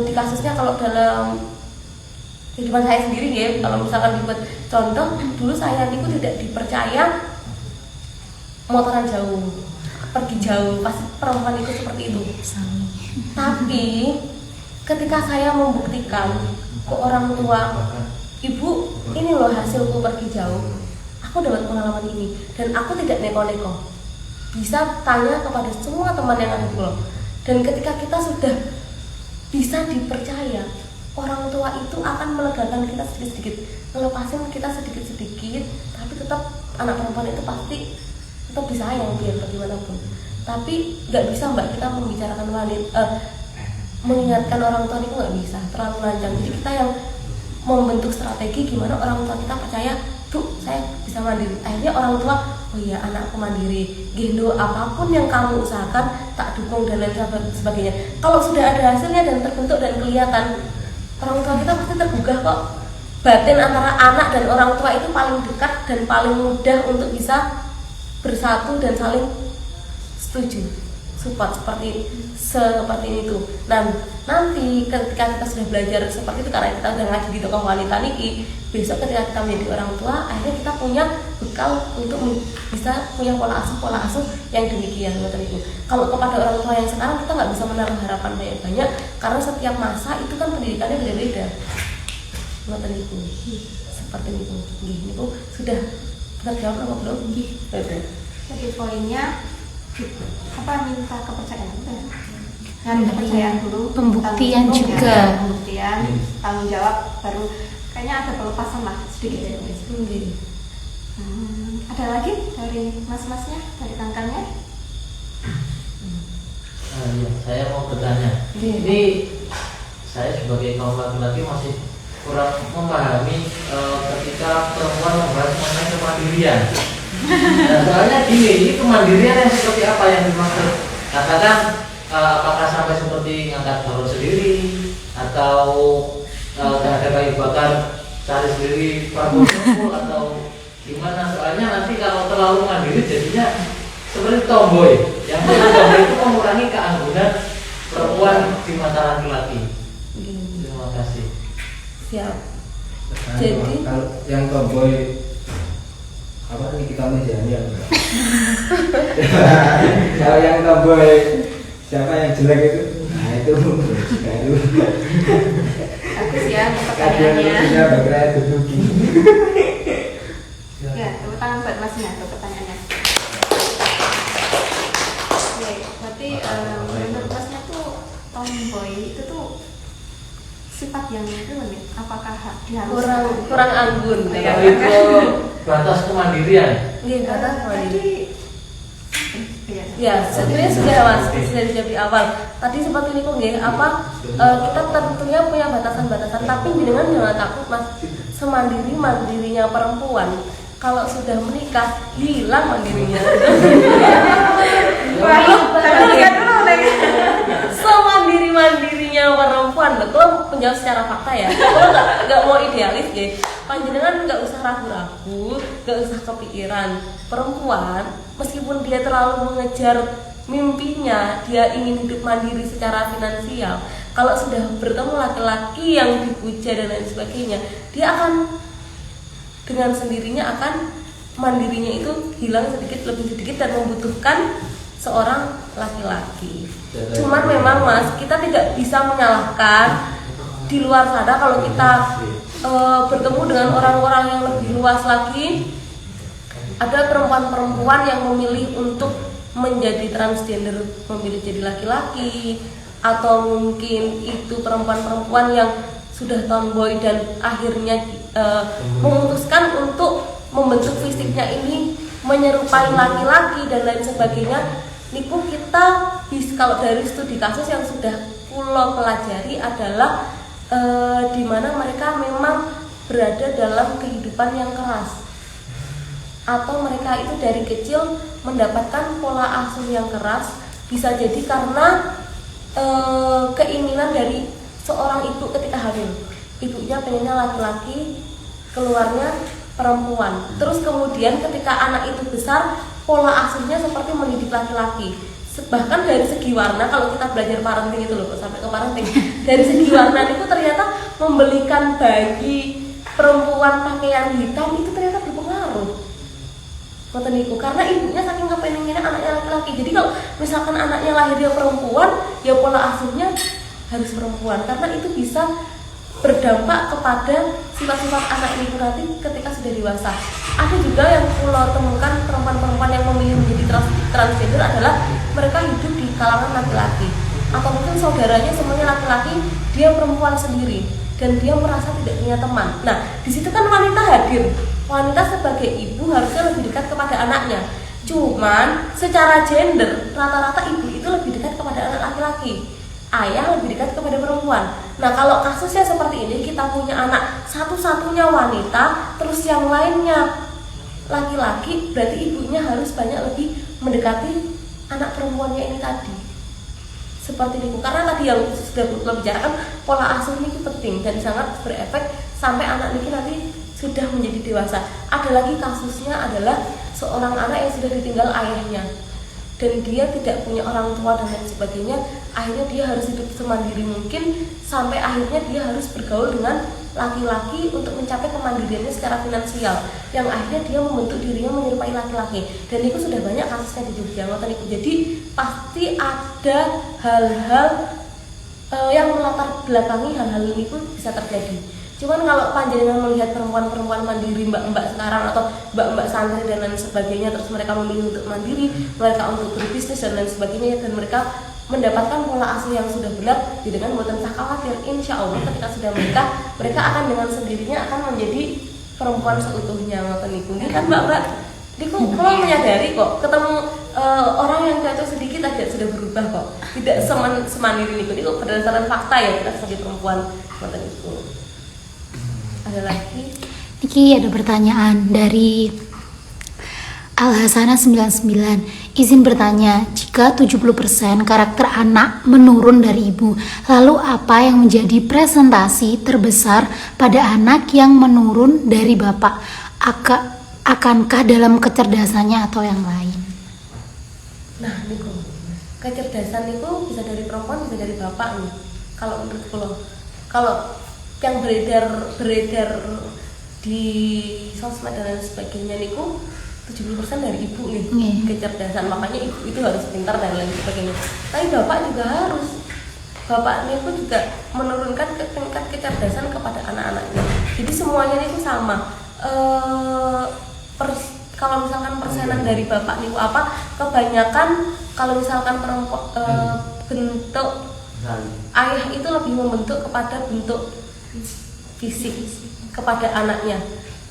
Speaker 1: Di kasusnya kalau dalam kehidupan saya sendiri ya, kalau misalkan dibuat contoh, dulu saya niku tidak dipercaya motoran jauh, pergi jauh, pasti perempuan itu seperti itu. Tapi ketika saya membuktikan ke orang tua, ibu ini loh hasilku pergi jauh, aku dapat pengalaman ini, dan aku tidak neko-neko, bisa tanya kepada semua teman yang ada di pulau. Dan ketika kita sudah bisa dipercaya, orang tua itu akan melegakan kita sedikit-sedikit, ngelepasin kita sedikit-sedikit, tapi tetap anak perempuan itu pasti tetap disayang biar bagaimanapun. Tapi nggak bisa mbak kita membicarakan mengingatkan orang tua itu nggak bisa, terlalu lanjang. Jadi kita yang membentuk strategi gimana orang tua kita percaya, tuh saya bisa mandiri. Akhirnya orang tua, oh iya anakku mandiri, Gendo apapun yang kamu usahakan tak dukung dan lain sebagainya. Kalau sudah ada hasilnya dan terbentuk dan kelihatan, orang tua kita pasti tergugah kok. Batin antara anak dan orang tua itu paling dekat dan paling mudah untuk bisa bersatu dan saling setuju, support seperti itu. Dan nanti ketika kita sudah belajar seperti itu, karena kita sudah ngaji di tokoh wanita niki, besok ketika kita menjadi orang tua, akhirnya kita punya bekal untuk bisa punya pola asuh yang demikian. Kalau kepada orang tua yang sekarang kita nggak bisa menaruh harapan banyak karena setiap masa itu kan pendidikannya beda-beda. Seperti itu. Ini sudah terjawab apa belum?
Speaker 3: Jadi poinnya minta kepercayaan, kepercayaan dulu,
Speaker 4: Pembuktian juga.
Speaker 3: Pembuktian, tanggung jawab, baru kayaknya ada pelepasan lah sedikit ya. Ada lagi dari mas-masnya, dari kangkangnya?
Speaker 5: Iya, saya mau bertanya. Ini saya sebagai kaum laki-laki masih kurang memahami ketika perempuan membahas mengenai kemandirian. Nah, soalnya gini, ini kemandirian yang seperti apa yang dimaksud? Katakan apakah sampai seperti ngangkat galon sendiri atau ada kayu bakar cari sendiri perempuan atau gimana? Soalnya nanti kalau terlalu mandiri jadinya seperti tomboy. Yang tomboy itu mengurangi keanggunan perempuan di mata laki-laki. Terima kasih.
Speaker 1: Siap. Jadi
Speaker 2: kalau yang tomboy apa nih kita menjadi enggak? Kalau yang tomboy siapa yang jelek itu? Nah itu baru.
Speaker 3: Bagus ya
Speaker 2: Kajian
Speaker 3: pertanyaannya.
Speaker 2: rutinnya bergerak duduki.
Speaker 3: Ya, tepuk tangan buat Masnya untuk pertanyaannya. Oke, berarti menurut Masnya tuh tomboy itu tuh sifat yang itu nih, apakah diharuskan?
Speaker 1: kurang anggun
Speaker 3: Iya.
Speaker 5: Tapi itu batas kemandirian.
Speaker 1: Iya, kata
Speaker 3: Tadi iya.
Speaker 1: ya sebenarnya sudah mas sudah dijawab di awal tadi seperti ini kok nggih apa kita tentunya punya batasan-batasan tapi jangan takut mas mandirinya perempuan kalau sudah menikah hilang mandirinya. Semandirinya perempuan loh, kalau menjawab secara fakta ya, kalau nggak mau idealis ya, panjenengan nggak usah ragu-ragu, nggak usah kepikiran. Perempuan meskipun dia terlalu mengejar mimpinya, dia ingin hidup mandiri secara finansial, kalau sudah bertemu laki-laki yang dipuja dan lain sebagainya, dia akan dengan sendirinya akan mandirinya itu hilang sedikit lebih sedikit dan membutuhkan seorang laki-laki. Cuman memang mas, kita tidak bisa menyalahkan di luar sana kalau kita bertemu dengan orang-orang yang lebih luas lagi. Ada perempuan-perempuan yang memilih untuk menjadi transgender, memilih jadi laki-laki, atau mungkin itu perempuan-perempuan yang sudah tomboy dan akhirnya memutuskan untuk membentuk fisiknya ini menyerupai laki-laki dan lain sebagainya. Niku kita kalau dari studi kasus yang sudah kulo pelajari adalah di mana mereka memang berada dalam kehidupan yang keras, atau mereka itu dari kecil mendapatkan pola asuh yang keras. Bisa jadi karena keinginan dari seorang ibu ketika hamil, ibunya pengennya laki-laki, keluarnya perempuan. Terus kemudian ketika anak itu besar, pola asuhnya seperti mendidik laki-laki. Bahkan dari segi warna, kalau kita belajar parenting itu loh, sampai ke parenting, dari segi warna itu ternyata membelikan bagi perempuan pakaian hitam itu ternyata berpengaruh. Karena ibunya saking kepengennya anaknya laki-laki. Jadi kalau misalkan anaknya lahir dia perempuan, ya pola asuhnya harus perempuan, karena itu bisa berdampak kepada sifat-sifat anak ini nanti ketika sudah dewasa. Ada juga yang pulau temukan perempuan-perempuan yang memilih menjadi transgender adalah mereka hidup di kalangan laki-laki, atau mungkin saudaranya semuanya laki-laki, dia perempuan sendiri dan dia merasa tidak punya teman. Nah, di situ kan wanita hadir. Wanita sebagai ibu harusnya lebih dekat kepada anaknya. Cuman secara gender rata-rata ibu itu lebih dekat kepada anak laki-laki, ayah lebih dekat kepada perempuan. Nah, kalau kasusnya seperti ini, kita punya anak satu-satunya wanita, terus yang lainnya laki-laki, berarti ibunya harus banyak lebih mendekati anak perempuannya ini tadi. Seperti itu, karena tadi yang sudah kita bicarakan, pola asuh ini penting dan sangat berefek sampai anak ini nanti sudah menjadi dewasa. Ada lagi kasusnya adalah seorang anak yang sudah ditinggal ayahnya dan dia tidak punya orang tua dan lain sebagainya. Akhirnya dia harus hidup semandiri mungkin, sampai akhirnya dia harus bergaul dengan laki-laki untuk mencapai kemandiriannya secara finansial, yang akhirnya dia membentuk dirinya menyerupai laki-laki. Dan itu sudah banyak kasusnya di Jogja. Jadi pasti ada hal-hal yang melatar belakangi hal-hal ini pun bisa terjadi. Cuman kalau panjenengan melihat perempuan-perempuan mandiri, mbak-mbak sekarang atau mbak-mbak santri dan lain sebagainya, terus mereka memilih untuk mandiri, mereka untuk berbisnis dan lain sebagainya, dan mereka mendapatkan pola asuh yang sudah benar, jadi kan buatan usah khawatir. Insya Allah ketika sudah menikah, mereka akan dengan sendirinya akan menjadi perempuan seutuhnya. Ngoten niku kan mbak-mbak. Niku kalau menyadari kok ketemu orang yang jatuh sedikit aja sudah berubah kok. Tidak semandiri niku berdasarkan fakta ya, kita sebagai perempuan. Ngoten niku. Ada lagi?
Speaker 4: Niki ada pertanyaan dari Al-Hasanah 99. Izin bertanya, jika 70% karakter anak menurun dari ibu, lalu apa yang menjadi presentasi terbesar pada anak yang menurun dari bapak? Akankah dalam kecerdasannya atau yang lain?
Speaker 1: Nah, niku. Kecerdasan niku bisa dari perempuan, bisa dari bapak nih. Kalau menurut kalau yang beredar di sosmed dan lain sebagainya niku 70% dari ibu nih
Speaker 4: Iya.
Speaker 1: kecerdasan, makanya ibu itu harus pintar dan lain sebagainya. Tapi bapak juga harus, bapak ini pun juga menurunkan tingkat kecerdasan kepada anak-anaknya. Jadi semuanya itu sama. Kalau misalkan persenan dari bapak nih apa, kebanyakan kalau misalkan perempuan bentuk ayah itu lebih membentuk kepada bentuk fisik kepada anaknya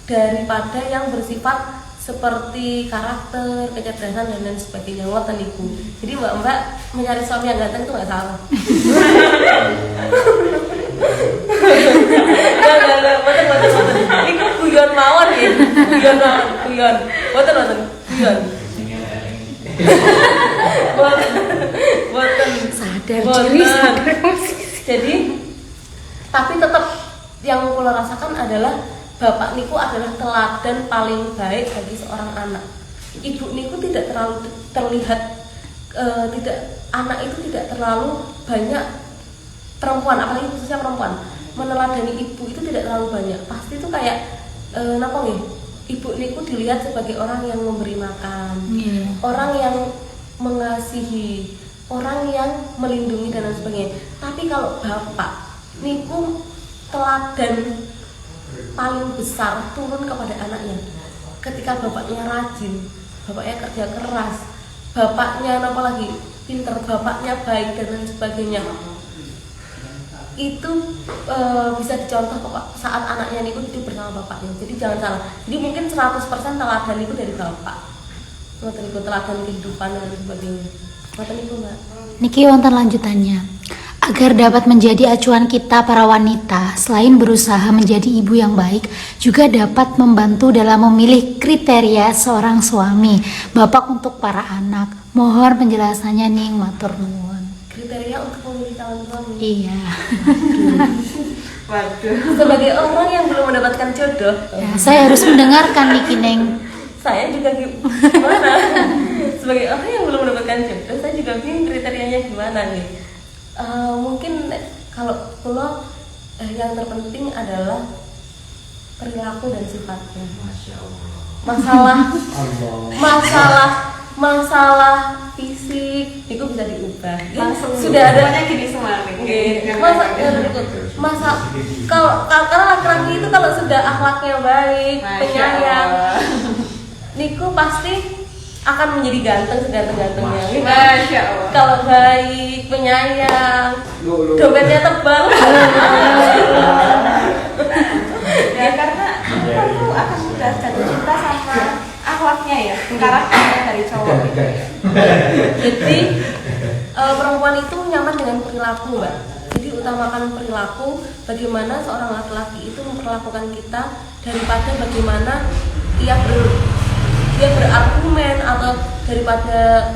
Speaker 1: daripada yang bersifat seperti karakter, kecerdasan dan lain sebagainya. Ngoten ibu. Jadi mbak mencari suami yang ganteng itu nggak salah. Nggak, boten. Iku guyon mawon ya, guyon. Boten. Boten.
Speaker 4: Sadar
Speaker 1: Boten.
Speaker 4: diri, sadar posisi.
Speaker 1: Jadi, tapi tetap yang kula rasakan adalah bapak niku adalah teladan paling baik bagi seorang anak. Ibu niku tidak terlalu terlihat anak itu tidak terlalu banyak perempuan, apalagi khususnya perempuan meneladani ibu itu tidak terlalu banyak. Pasti itu kayak napa nggih? Ibu niku dilihat sebagai orang yang memberi makan, orang yang mengasihi, orang yang melindungi dan lain sebagainya. Tapi kalau bapak niku teladan paling besar turun kepada anaknya. Ketika bapaknya rajin, bapaknya kerja keras, bapaknya apa lagi pinter, bapaknya baik dan lain sebagainya, itu bisa dicontoh saat anaknya niku hidup bersama bapaknya. Jadi jangan salah. Jadi mungkin 100% teladan itu dari bapak. Ngoten niku teladan kehidupan dan lain sebagainya. Ngoten niku Mbak.
Speaker 4: Niki wonten lanjutannya. Agar dapat menjadi acuan kita para wanita, selain berusaha menjadi ibu yang baik, juga dapat membantu dalam memilih kriteria seorang suami, bapak untuk para anak. Mohon penjelasannya nih, matur nuwun.
Speaker 1: Kriteria untuk memilih calon suami.
Speaker 4: Iya.
Speaker 1: Waduh. Sebagai orang yang belum mendapatkan jodoh,
Speaker 4: Ya, saya harus mendengarkan Niki Neng.
Speaker 1: saya juga gimana? Sebagai orang yang belum mendapatkan jodoh, saya juga bingung kriterianya gimana nih. Mungkin kalau pulau yang terpenting adalah perilaku dan sifatnya.
Speaker 5: Masya Allah.
Speaker 1: Masalah fisik itu bisa diubah.
Speaker 3: Langsung
Speaker 1: Sudah ada
Speaker 3: gini semua nih.
Speaker 1: Kalau karena laki-laki itu kalau sudah akhlaknya baik, penyayang, niku pasti akan menjadi ganteng seganteng-gantengnya.
Speaker 3: Masya Allah.
Speaker 1: Kalau baik, penyayang, dompetnya tebal.
Speaker 3: Ya karena perlu akan mudah jatuh cinta sama akhlaknya ya, karakternya dari cowok itu.
Speaker 1: Jadi perempuan itu nyaman dengan perilaku, Mbak. Jadi utamakan perilaku, bagaimana seorang laki-laki itu memperlakukan kita daripada bagaimana dia berargumen, atau daripada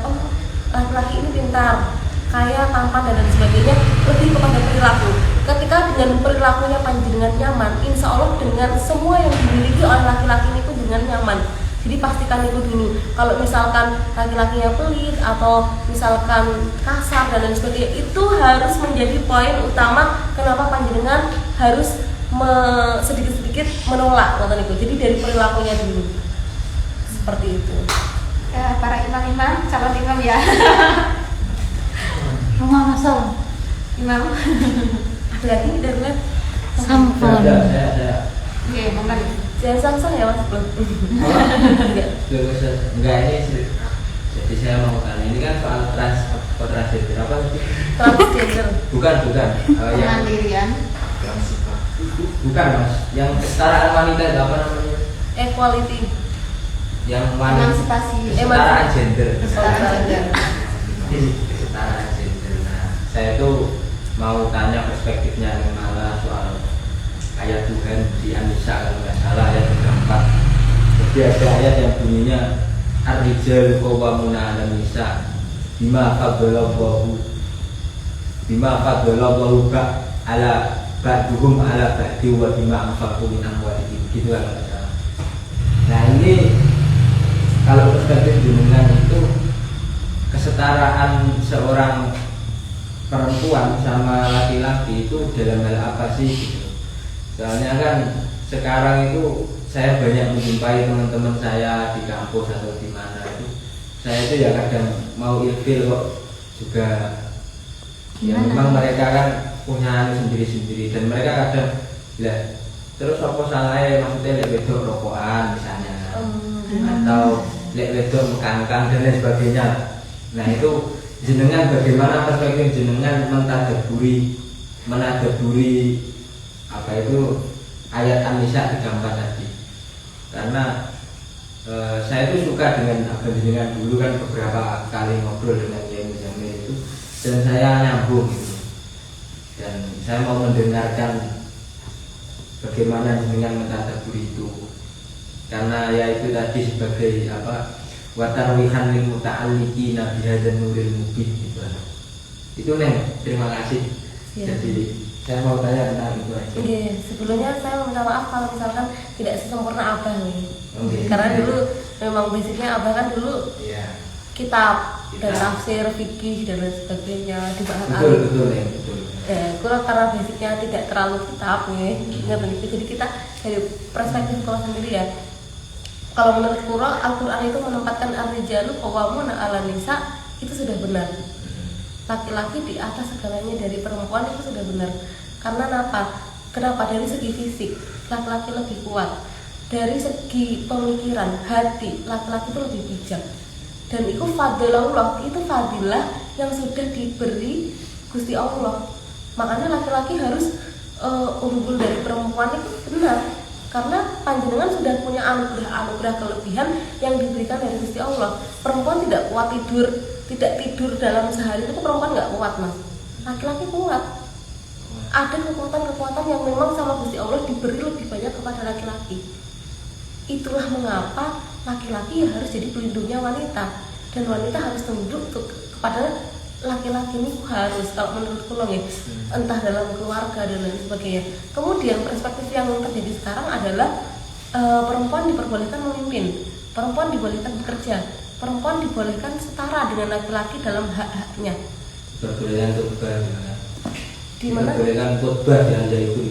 Speaker 1: laki-laki ini pintar, kaya, tampan dan lain sebagainya, lebih kepada perilaku. Ketika dengan perilakunya panjenengan nyaman, insya Allah dengan semua yang dimiliki oleh laki-laki ini pun dengan nyaman. Jadi pastikan itu dulu. Kalau misalkan laki-lakinya pelit atau misalkan kasar dan lain sebagainya, itu harus menjadi poin utama kenapa panjenengan harus sedikit-sedikit menolak ngoten niku. Jadi dari perilakunya dulu. Seperti itu.
Speaker 3: Para imam-imam, calon imam ya.
Speaker 4: Rumah masalah.
Speaker 3: Imam.
Speaker 1: Ada lagi dari lab?
Speaker 4: Sampun.
Speaker 3: Oke, momen.
Speaker 1: Jangan sang-sang ya Mas belum.
Speaker 5: Enggak, ini sih. Jadi saya mau tanya, ini kan soal transgender apa sih?
Speaker 1: Transgender.
Speaker 5: Bukan. Yang
Speaker 3: Kemandirian.
Speaker 5: bukan Mas, yang kesetaraan wanita itu apa namanya?
Speaker 1: Equality.
Speaker 5: Yang wanita
Speaker 3: Emansipasi.
Speaker 5: kesetaraan gender.
Speaker 3: Kesetaraan gender.
Speaker 5: Kesetaraan gender. Nah, saya tuh mau tanya perspektifnya yang malah soal ayat Tuhan di An-Nisa kalau nggak salah ayat 34. Jadi ada ayat yang bunyinya Ar-rijal qawwamuna 'alan nisa bima faddalallahu ala ba'duhum ala ba'di wa bima anfaqu min amwalihim, gitu kan nggak salah. Nah ini kalau perspektif jenengan itu kesetaraan seorang perempuan sama laki-laki itu dalam hal apa sih gitu. Soalnya kan
Speaker 2: sekarang itu saya banyak menjumpai teman-teman saya di kampus atau di mana itu, saya itu ya kadang mau ilfil kok juga. Ya
Speaker 4: Gimana?
Speaker 2: memang mereka kan punya sendiri-sendiri dan mereka kadang lah terus apa salahnya, maksudnya lek wedok rokokan misalnya atau lek wedok mekangkang dan lain sebagainya. Nah itu jenengan bagaimana perspektif jenengan menadaburi apa itu ayat An-Nisa 34 tadi, karena saya itu suka dengan apa jenengan dulu kan beberapa kali ngobrol dengan Kiai Muzamil itu dan saya nyambung gitu. Dan saya mau mendengarkan bagaimana jenengan mentadaburi itu, karena ya itu tadi sebagai apa watarwihan lil muta'alliqina bihadzal nuril mubin gitu. Itu Neng, terima kasih.
Speaker 1: Ya.
Speaker 2: Jadi saya mau tanya tentang itu aja.
Speaker 1: Oke, sebelumnya saya minta maaf kalau misalkan tidak sesempurna Abah nih.
Speaker 2: Oke.
Speaker 1: Karena dulu memang basicnya Abah kan dulu
Speaker 2: Iya.
Speaker 1: kitab dan
Speaker 2: Kitab.
Speaker 1: tafsir, fikih dan lain sebagainya dibahas
Speaker 2: Betul Neng, betul.
Speaker 1: kurang karena basicnya tidak terlalu kitab nih, nggak begitu. Jadi kita dari perspektif Kura sendiri ya. Kalau menurut Kura, Al-Quran itu menempatkan ar-rijalu qawwamuna 'alan nisa, itu sudah benar. Laki-laki di atas segalanya dari perempuan itu sudah benar. Karena kenapa? Dari segi fisik laki-laki lebih kuat, dari segi pemikiran hati laki-laki itu lebih bijak, dan itu fadilah, itu fadilah yang sudah diberi Gusti Allah. Makanya laki-laki harus unggul dari perempuan itu benar, karena panjenengan sudah punya anugerah kelebihan yang diberikan dari Gusti Allah. Perempuan tidak kuat tidak tidur dalam sehari itu perempuan nggak kuat mas. Laki-laki kuat. Ada kekuatan-kekuatan yang memang sama Gusti Allah diberi lebih banyak kepada laki-laki. Itulah mengapa laki-laki harus jadi pelindungnya wanita, dan wanita harus tunduk kepada laki-laki. Ini harus, kalau menurutku loh ya, entah dalam keluarga dan lain sebagainya. Kemudian perspektif yang terjadi sekarang adalah perempuan diperbolehkan memimpin, perempuan dibolehkan bekerja, perempuan dibolehkan setara dengan laki-laki dalam hak-haknya.
Speaker 2: Perbolehkan khutbah gimana?
Speaker 1: Di mana?
Speaker 2: Perbolehkan khutbah di Al-Zaitun.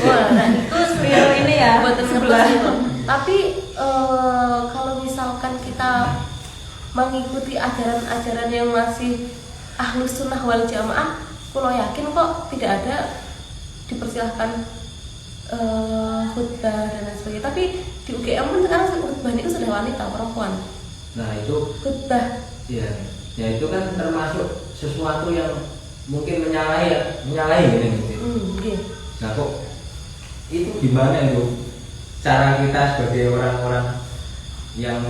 Speaker 1: Wah, nah itu
Speaker 3: Beliau ini ya,
Speaker 1: buat
Speaker 3: sebelah.
Speaker 1: Tapi kalau misalkan kita mengikuti ajaran-ajaran yang masih ahlus sunnah wal jamaah, kalau yakin kok tidak ada dipersilahkan khutbah dan lain sebagainya. Tapi di UGM pun sekarang khutbah itu sudah wanita, perempuan.
Speaker 2: Nah itu
Speaker 1: Khutbah.
Speaker 2: ya itu kan termasuk sesuatu yang mungkin menyalahi ini mungkin.
Speaker 1: Iya.
Speaker 2: Nah kok itu gimana itu cara kita sebagai orang-orang yang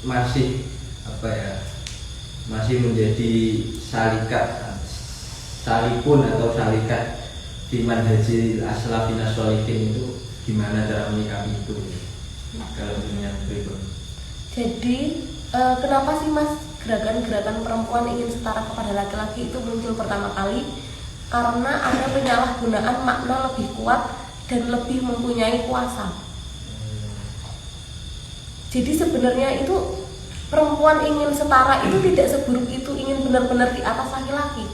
Speaker 2: masih apa ya, masih menjadi salikun atau salikat di manhajil aslafin as-sholihin itu, gimana cara menyikapi itu kalau dengan berikut?
Speaker 1: Jadi kenapa sih mas gerakan-gerakan perempuan ingin setara kepada laki-laki itu muncul pertama kali? Karena ada penyalahgunaan makna lebih kuat dan lebih mempunyai kuasa. Jadi sebenarnya itu perempuan ingin setara itu tidak seburuk itu, ingin benar-benar di atas laki-laki.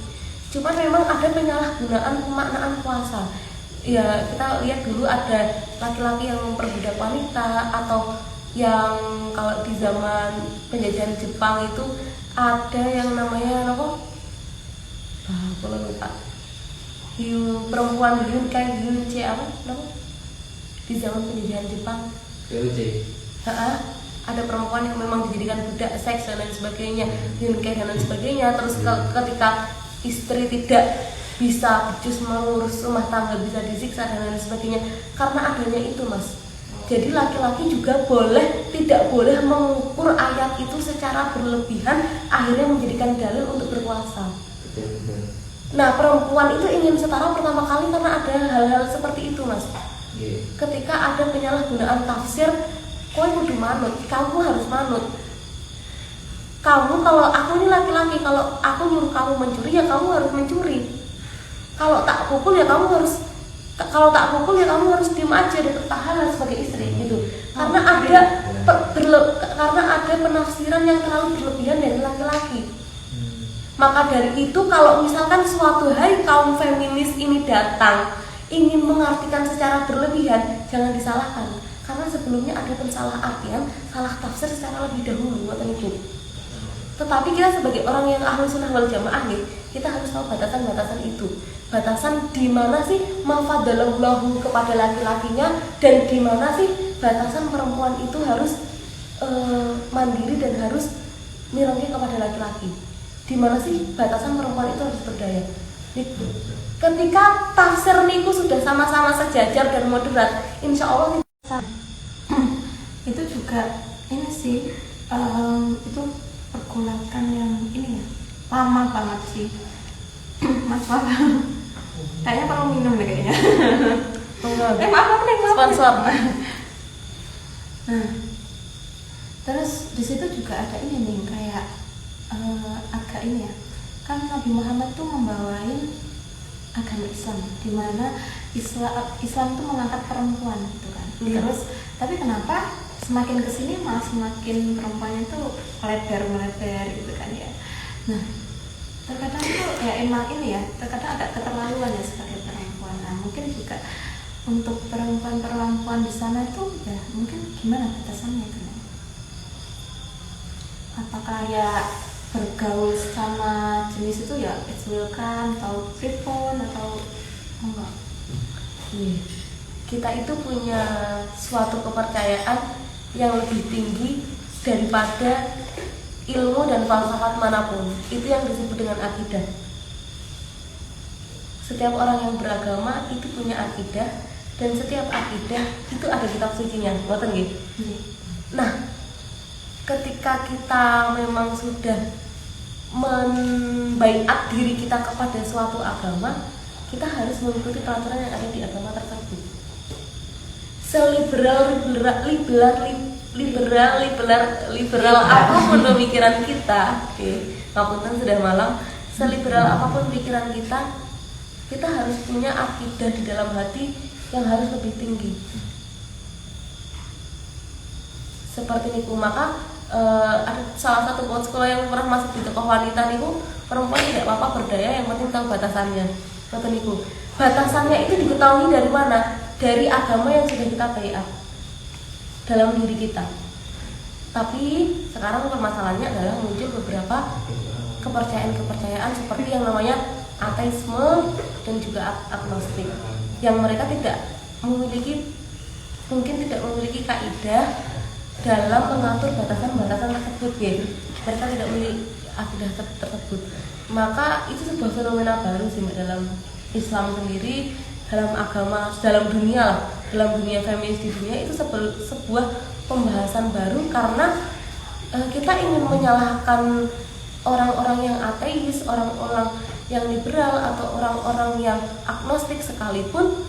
Speaker 1: Cuman memang ada penyalahgunaan pemaknaan kuasa. Ya kita lihat dulu ada laki-laki yang memperbudak wanita, atau yang kalau di zaman penjajahan Jepang itu ada yang namanya apa? Aku lupa. Perempuan Hyunkai Hyunche apa? Di zaman penjajahan Jepang. Ada perempuan yang memang dijadikan budak seks dan lain sebagainya, Hyunkai dan lain sebagainya. Terus ketika istri tidak bisa becus mengurus rumah tangga, bisa disiksa dan lain sebagainya karena adanya itu mas. Jadi laki-laki juga tidak boleh mengukur ayat itu secara berlebihan, akhirnya menjadikan dalil untuk berkuasa. Nah perempuan itu ingin setara pertama kali karena ada hal-hal seperti itu mas. Ketika ada penyalahgunaan tafsir, kowe kudu manut, kamu harus manut. Kamu, kalau aku ini laki-laki, kalau aku nyuruh kamu mencuri ya kamu harus mencuri. Kalau tak pukul ya kamu harus diem aja dan tahan sebagai istri gitu. Karena ada penafsiran yang terlalu berlebihan dari laki-laki. Maka dari itu kalau misalkan suatu hari kaum feminis ini datang ingin mengartikan secara berlebihan, jangan disalahkan. Karena sebelumnya ada pensalah-artian, salah tafsir secara lebih dahulu, ngoten niku. Tetapi kita sebagai orang yang ahlu sunnah wal jamaah nih, kita harus tahu batasan-batasan itu. Batasan di mana sih mafadalallahu kepada laki-lakinya, dan di mana sih batasan perempuan itu harus mandiri dan harus mirengke kepada laki-laki. Di mana sih batasan perempuan itu harus berdaya. Ketika tafsir niku sudah sama-sama sejajar dan moderat, insya Allah
Speaker 3: itu juga ini sih itu pergolakan yang ini ya lama banget sih. Mas maaf, kayaknya perlu minum deh kayaknya. Maaf nih
Speaker 1: sponsor.
Speaker 3: Nah, terus di situ juga ada ini nih kayak agak ini ya, kan Nabi Muhammad tuh membawain agama Islam, di mana Islam tuh mengangkat perempuan gitu kan. Terus tapi kenapa semakin kesini malah semakin perempuannya tuh melebar gitu kan ya. Nah, terkadang tuh ya emang ini ya, terkadang agak keterlaluan ya sebagai perempuan. Nah, mungkin juga untuk perempuan di sana tuh ya mungkin gimana batasannya itu? Apakah ya bergaul sama jenis itu ya it's welcome atau prepon atau enggak?
Speaker 1: Kita itu punya suatu kepercayaan yang lebih tinggi daripada ilmu dan falsafat manapun. Itu yang disebut dengan akidah. Setiap orang yang beragama itu punya akidah, dan setiap akidah itu ada kitab sucinya, ngoten nggih. Nah, ketika kita memang sudah membaiat diri kita kepada suatu agama, kita harus mengikuti peraturan yang ada di agama tersebut. Liberal apapun pemikiran kita, ngapunten sudah malam, seliberal apapun pikiran kita, kita harus punya akidah di dalam hati yang harus lebih tinggi. Seperti niku, maka ada salah satu quotes sekolah yang pernah masuk di tokoh wanita niku, perempuan tidak apa-apa berdaya, yang penting tahu batasannya. Ngoten niku. Batasannya itu diketahui dari mana? Dari agama yang sudah kita baiat dalam diri kita. Tapi sekarang permasalahannya adalah muncul beberapa kepercayaan-kepercayaan seperti yang namanya ateisme dan juga agnostik, yang mereka mungkin tidak memiliki kaidah dalam mengatur batasan-batasan tersebut, ya. Mereka tidak memiliki akidah tersebut. Maka itu sebuah fenomena baru sih dalam Islam sendiri, dalam agama, dalam dunia feminis di dunia, itu sebuah pembahasan baru, karena kita ingin menyalahkan orang-orang yang ateis, orang-orang yang liberal, atau orang-orang yang agnostik sekalipun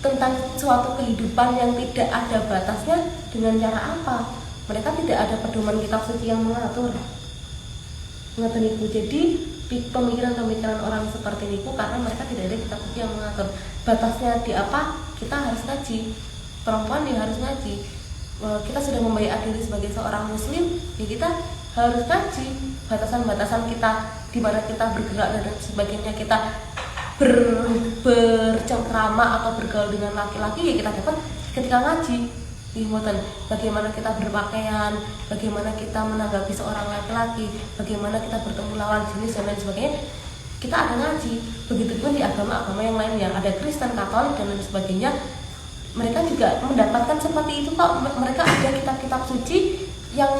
Speaker 1: tentang suatu kehidupan yang tidak ada batasnya dengan cara apa? Mereka tidak ada pedoman kitab suci yang mengatur. Ngoten niku. Jadi pemikiran-pemikiran orang seperti niku karena mereka tidak ada kitab suci yang mengatur. Batasnya di apa? Kita harus ngaji. Perempuan dia harus ngaji. Kita sudah membaiat diri sebagai seorang muslim, ya kita harus ngaji. Batasan-batasan kita di mana kita bergerak dan sebagainya, kita bercengkrama atau bergaul dengan laki-laki, ya kita dapat ketika ngaji. Bagaimana kita berpakaian, bagaimana kita menanggapi seorang laki-laki, bagaimana kita bertemu lawan jenis dan lain sebagainya, kita ada ngaji. Begitupun di agama-agama yang lain, yang ada Kristen, Katolik dan lain sebagainya, mereka juga mendapatkan seperti itu kok. Mereka ada kitab-kitab suci yang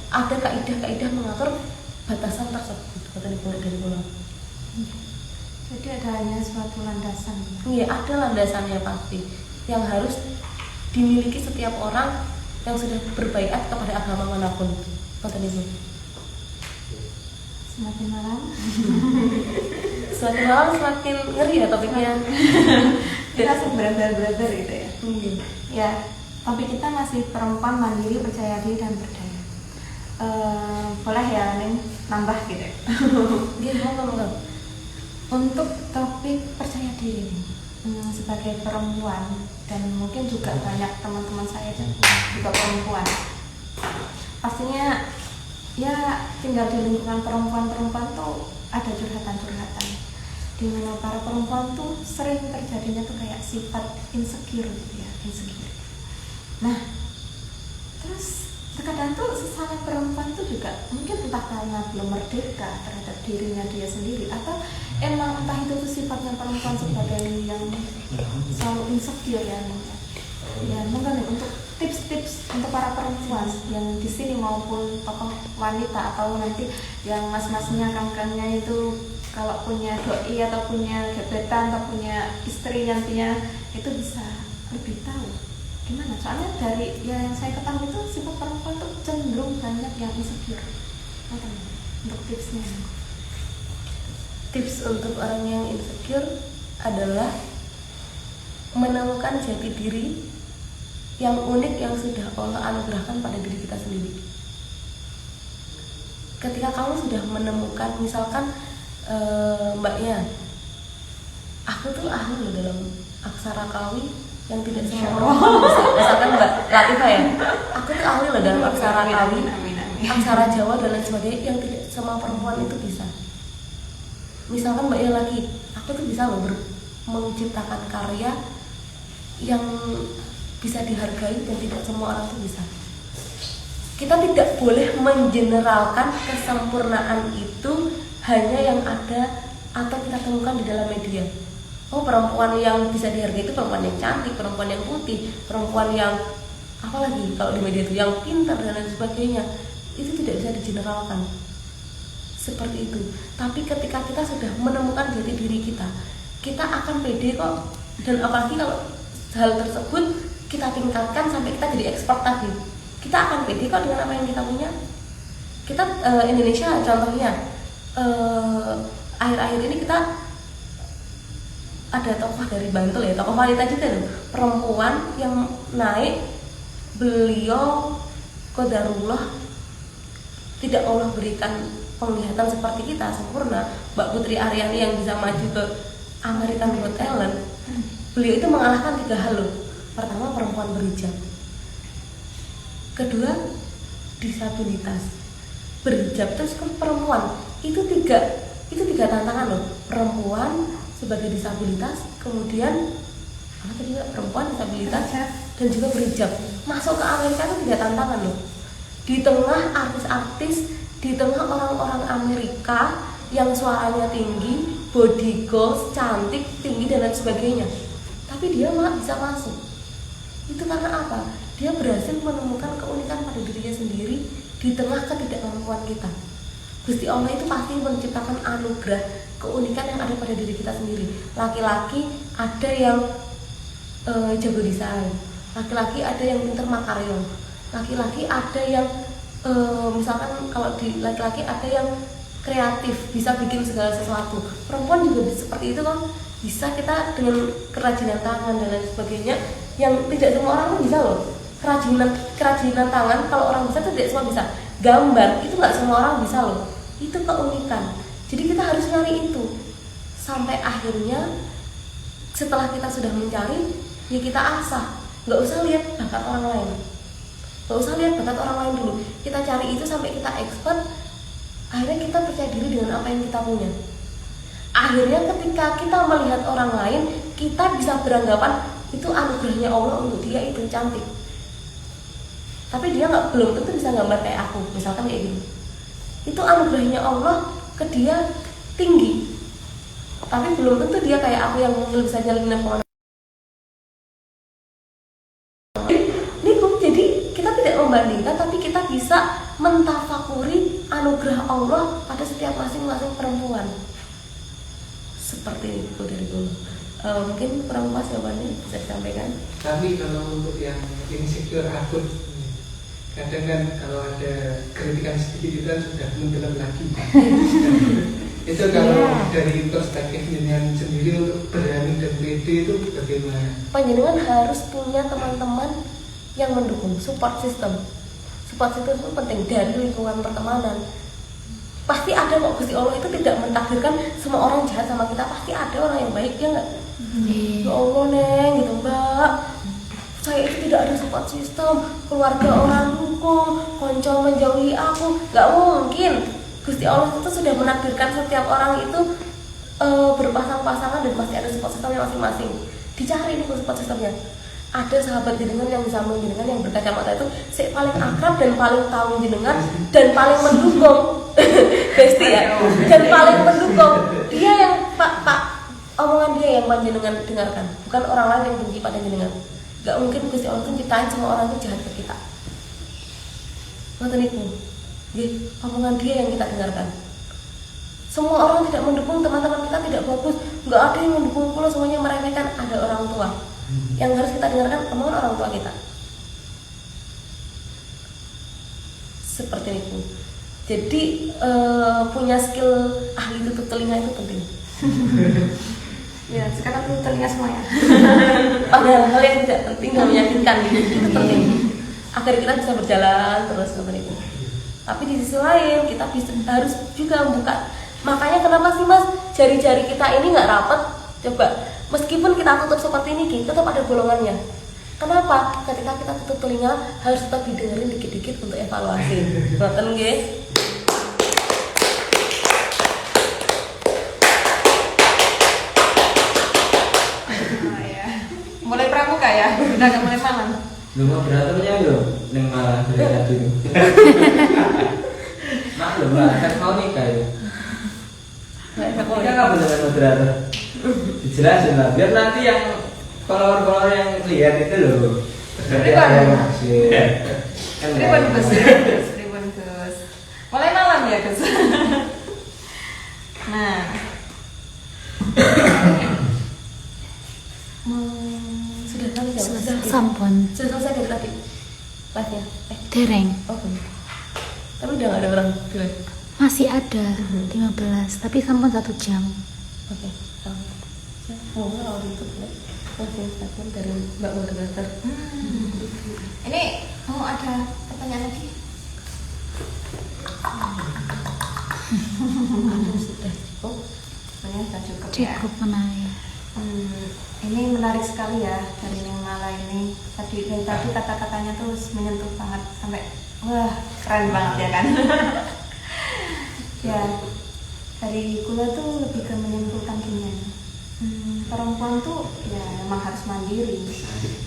Speaker 1: ada kaidah-kaidah mengatur batasan tersebut, kata dari pulau.
Speaker 3: Jadi ada hanya suatu landasan.
Speaker 1: Iya, ada landasannya pasti yang harus dimiliki setiap orang yang sudah berbaiat kepada agama manapun. Kata itu.
Speaker 3: Semakin malam,
Speaker 1: semakin malam semakin ngeri ya topiknya.
Speaker 3: kita masih beradar-beradar gitu ya. Ya, topik kita masih perempuan mandiri, percaya diri dan berdaya. Boleh ya, Neng, nambah gitu.
Speaker 1: Dia ngomong.
Speaker 3: Untuk topik percaya diri sebagai perempuan, dan mungkin juga banyak teman-teman saya juga perempuan, pastinya ya tinggal di lingkungan perempuan tuh ada curhatan-curhatan. dimana para perempuan tuh sering terjadinya tuh kayak sifat insecure gitu ya, insecure. Nah, terus terkadang tuh sesama perempuan tuh juga mungkin entah karena belum merdeka terhadap dirinya dia sendiri, atau emang entah itu tuh sifatnya perempuan sebagai yang selalu insecure ya. Ya, mungkin untuk tips-tips untuk para perempuan yang di sini maupun tokoh wanita atau nanti yang mas-masnya, kang-kangnya itu kalau punya doi atau punya gebetan atau punya istri nantinya itu bisa lebih tahu gimana. Soalnya dari yang saya ketahui itu sifat perempuan tuh cenderung banyak yang insecure. Untuk tipsnya,
Speaker 1: Tips untuk orang yang insecure adalah menemukan jati diri yang unik yang sudah Allah anugerahkan pada diri kita sendiri. Ketika kamu sudah menemukan, misalkan mbaknya, aku tuh ahli loh dalam aksara kawi yang tidak semua perempuan bisa. Misalkan Mbak Latifah ya, aku tuh ahli loh dalam aksara kawi, aksara Jawa dan lain sebagainya yang tidak semua perempuan itu bisa. Misalkan mbaknya lagi, aku tuh bisa loh menciptakan karya yang bisa dihargai dan tidak semua orang tuh bisa. Kita tidak boleh mengeneralkan kesempurnaan itu hanya yang ada atau kita temukan di dalam media. Oh, perempuan yang bisa dihargai itu perempuan yang cantik, perempuan yang putih, perempuan yang apalagi kalau di media itu yang pintar dan lain sebagainya. Itu tidak bisa digeneralkan seperti itu. Tapi ketika kita sudah menemukan jati diri kita, kita akan pede kok. Dan apalagi kalau hal tersebut kita tingkatkan sampai kita jadi expert tadi, kita akan pede kok dengan apa yang kita punya. Kita Indonesia contohnya, akhir-akhir ini kita ada tokoh dari Bantul ya, tokoh wanita juga loh, perempuan yang naik, beliau qadarullah tidak Allah berikan penglihatan seperti kita sempurna. Mbak Putri Aryani yang bisa maju ke American Got Talent, beliau itu mengalahkan 3 hal loh. Pertama, perempuan berhijab. Kedua, disabilitas. Berhijab terus ke perempuan. Itu tiga tantangan loh. Perempuan sebagai disabilitas, kemudian apa tadi Mbak? Perempuan disabilitas dan juga berhijab. Masuk ke Amerika itu 3 tantangan loh. Di tengah artis-artis, di tengah orang-orang Amerika yang suaranya tinggi, body goals, cantik, tinggi dan lain sebagainya. Tapi dia malah bisa masuk. Itu karena apa? Dia berhasil menemukan keunikan pada dirinya sendiri di tengah ketidakmampuan kita. Gusti Allah itu pasti menciptakan anugerah keunikan yang ada pada diri kita sendiri. Laki-laki ada yang jago desain, laki-laki ada yang pintar makaryo, laki-laki ada yang misalkan kalau di laki-laki ada yang kreatif, bisa bikin segala sesuatu. Perempuan juga seperti itu kan, bisa kita dengan kerajinan tangan dan lain sebagainya yang tidak semua orang bisa loh. Kerajinan tangan kalau orang bisa itu tidak semua bisa. Gambar itu nggak semua orang bisa loh. Itu keunikan. Jadi kita harus nyari itu sampai akhirnya setelah kita sudah mencari, ya kita asah. Nggak usah lihat bakat orang lain. Nggak usah lihat bakat orang lain dulu. Kita cari itu sampai kita expert. Akhirnya kita percaya diri dengan apa yang kita punya. Akhirnya ketika kita melihat orang lain, kita bisa beranggapan itu anugerahnya Allah untuk dia itu cantik. Tapi dia belum tentu bisa gambar kayak aku, misalkan kayak gitu. Itu anugerahnya Allah ke dia tinggi. Tapi belum tentu dia kayak aku yang mungkin bisa jalin pohon. Jadi kita tidak membandingkan, tapi kita bisa mentafakuri anugerah Allah pada setiap masing-masing perempuan. Seperti itu dari dulu. Mungkin kurang pas jawabannya bisa disampaikan.
Speaker 6: Tapi kalau untuk yang insecure akut, kadang kan kalau ada kritikan sedikit itu kan sudah mendalam lagi. Itu kalau dari perspektif jenengan sendiri untuk berani dan pede itu bagaimana?
Speaker 1: Panjenengan harus punya teman-teman yang mendukung, support system. Support system itu penting dari lingkungan pertemanan. Pasti ada kok, Gusti Allah itu tidak mentakdirkan semua orang jahat sama kita. Pasti ada orang yang baik, ya enggak? Ya Allah Neng, gitu Mbak, saya itu tidak ada support system, keluarga orang hukum, konco menjauhi aku. Gak mungkin. Gusti Allah itu sudah menakdirkan setiap orang itu berpasang-pasangan dan pasti ada support systemnya masing-masing. Dicari nih support systemnya. Ada sahabat jenengan yang sama jenengan yang berkacamata itu paling akrab dan paling tahu jenengan dan paling mendukung. Besti ya. Dan paling mendukung. Dia yang pak omongan dia yang panjenengan dengarkan, bukan orang lain yang benci pada jenengan. Gak mungkin Gusti Allah itu ciptain semua orang itu jahat ke kita. Ngoten niku. Nggih, omongan dia yang kita dengarkan. Semua orang tidak mendukung, teman-teman kita tidak bagus, nggak ada yang mendukung pula, semuanya meremehkan. Ada orang tua yang harus kita dengarkan, omongan orang tua kita. Seperti itu. Jadi punya skill ahli tutup telinga itu penting.
Speaker 3: Ya, sekarang tutup telinga semua ya.
Speaker 1: Padahal hal yang tidak penting dan menyakitkan itu penting. Agar kita bisa berjalan terus seperti itu. Tapi di sisi lain kita harus juga membuka. Makanya kenapa sih Mas jari-jari kita ini nggak rapat? Coba, meskipun kita tutup seperti ini, tetap ada bolongannya. Kenapa? Ketika kita tutup telinga harus tetap didengerin dikit-dikit untuk evaluasi. Ngoten nggih?
Speaker 3: Mulai pramuka ya, udah gak mulai malam.
Speaker 2: Lu mau berantemnya yo, neng malah dari tadi tuh. Maklum lah, kan mau nikah ya. Kita nggak benar moderator. Dijelasin lah, biar nanti yang follower yang lihat itu loh.
Speaker 3: Ribon Gus. Mulai malam ya Gus. Nah.
Speaker 1: Sudah kali ya?
Speaker 4: Sudah sampun.
Speaker 1: Sudah selesai dari tadi live-nya?
Speaker 4: Dereng.
Speaker 1: Oh belum. Tapi udah nggak ada orang dulu.
Speaker 4: Masih ada 15, tapi sampun 1 jam.
Speaker 1: Oke, sama. Mau kalau gitu ya? Oke, statement dari Mbak Moderator.
Speaker 3: Ini mau ada pertanyaan lagi?
Speaker 1: Sudah cukup.
Speaker 3: Sebenarnya sudah cukup ya.
Speaker 4: Cukup menarik.
Speaker 3: Ini menarik sekali ya dari Neng Mala ini. Dari tadi kata-katanya tuh menyentuh banget sampai wah keren banget ya kan. Ya dari kula tuh lebih ke menyimpulkan gini. Perempuan tuh ya memang harus mandiri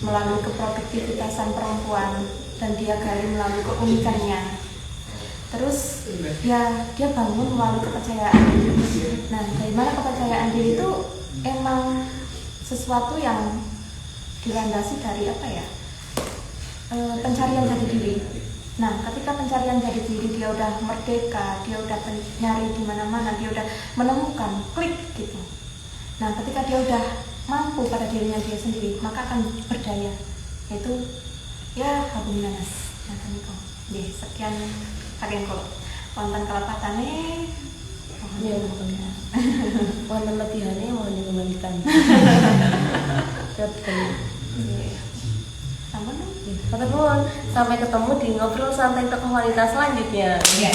Speaker 3: melalui keproduktivitasan perempuan dan dia gali melalui keunikannya. Terus ya dia bangun melalui kepercayaan diri. Nah dari mana kepercayaan diri itu emang sesuatu yang dilandasi dari apa ya, pencarian jati diri. Nah ketika pencarian jati diri dia udah merdeka, dia udah nyari di mana-mana, dia udah menemukan klik gitu. Nah ketika dia udah mampu pada dirinya dia sendiri, maka akan berdaya. Yaitu ya habung nanas. Nah kan itu. Jadi sekian saking kula wonten kelepatane.
Speaker 1: Iya betul. Wonten lebihane mohon dikembalikan. Betul.
Speaker 3: Sampun dong.
Speaker 1: Sampai ketemu di ngobrol santai tokoh wanita selanjutnya.
Speaker 3: Iya.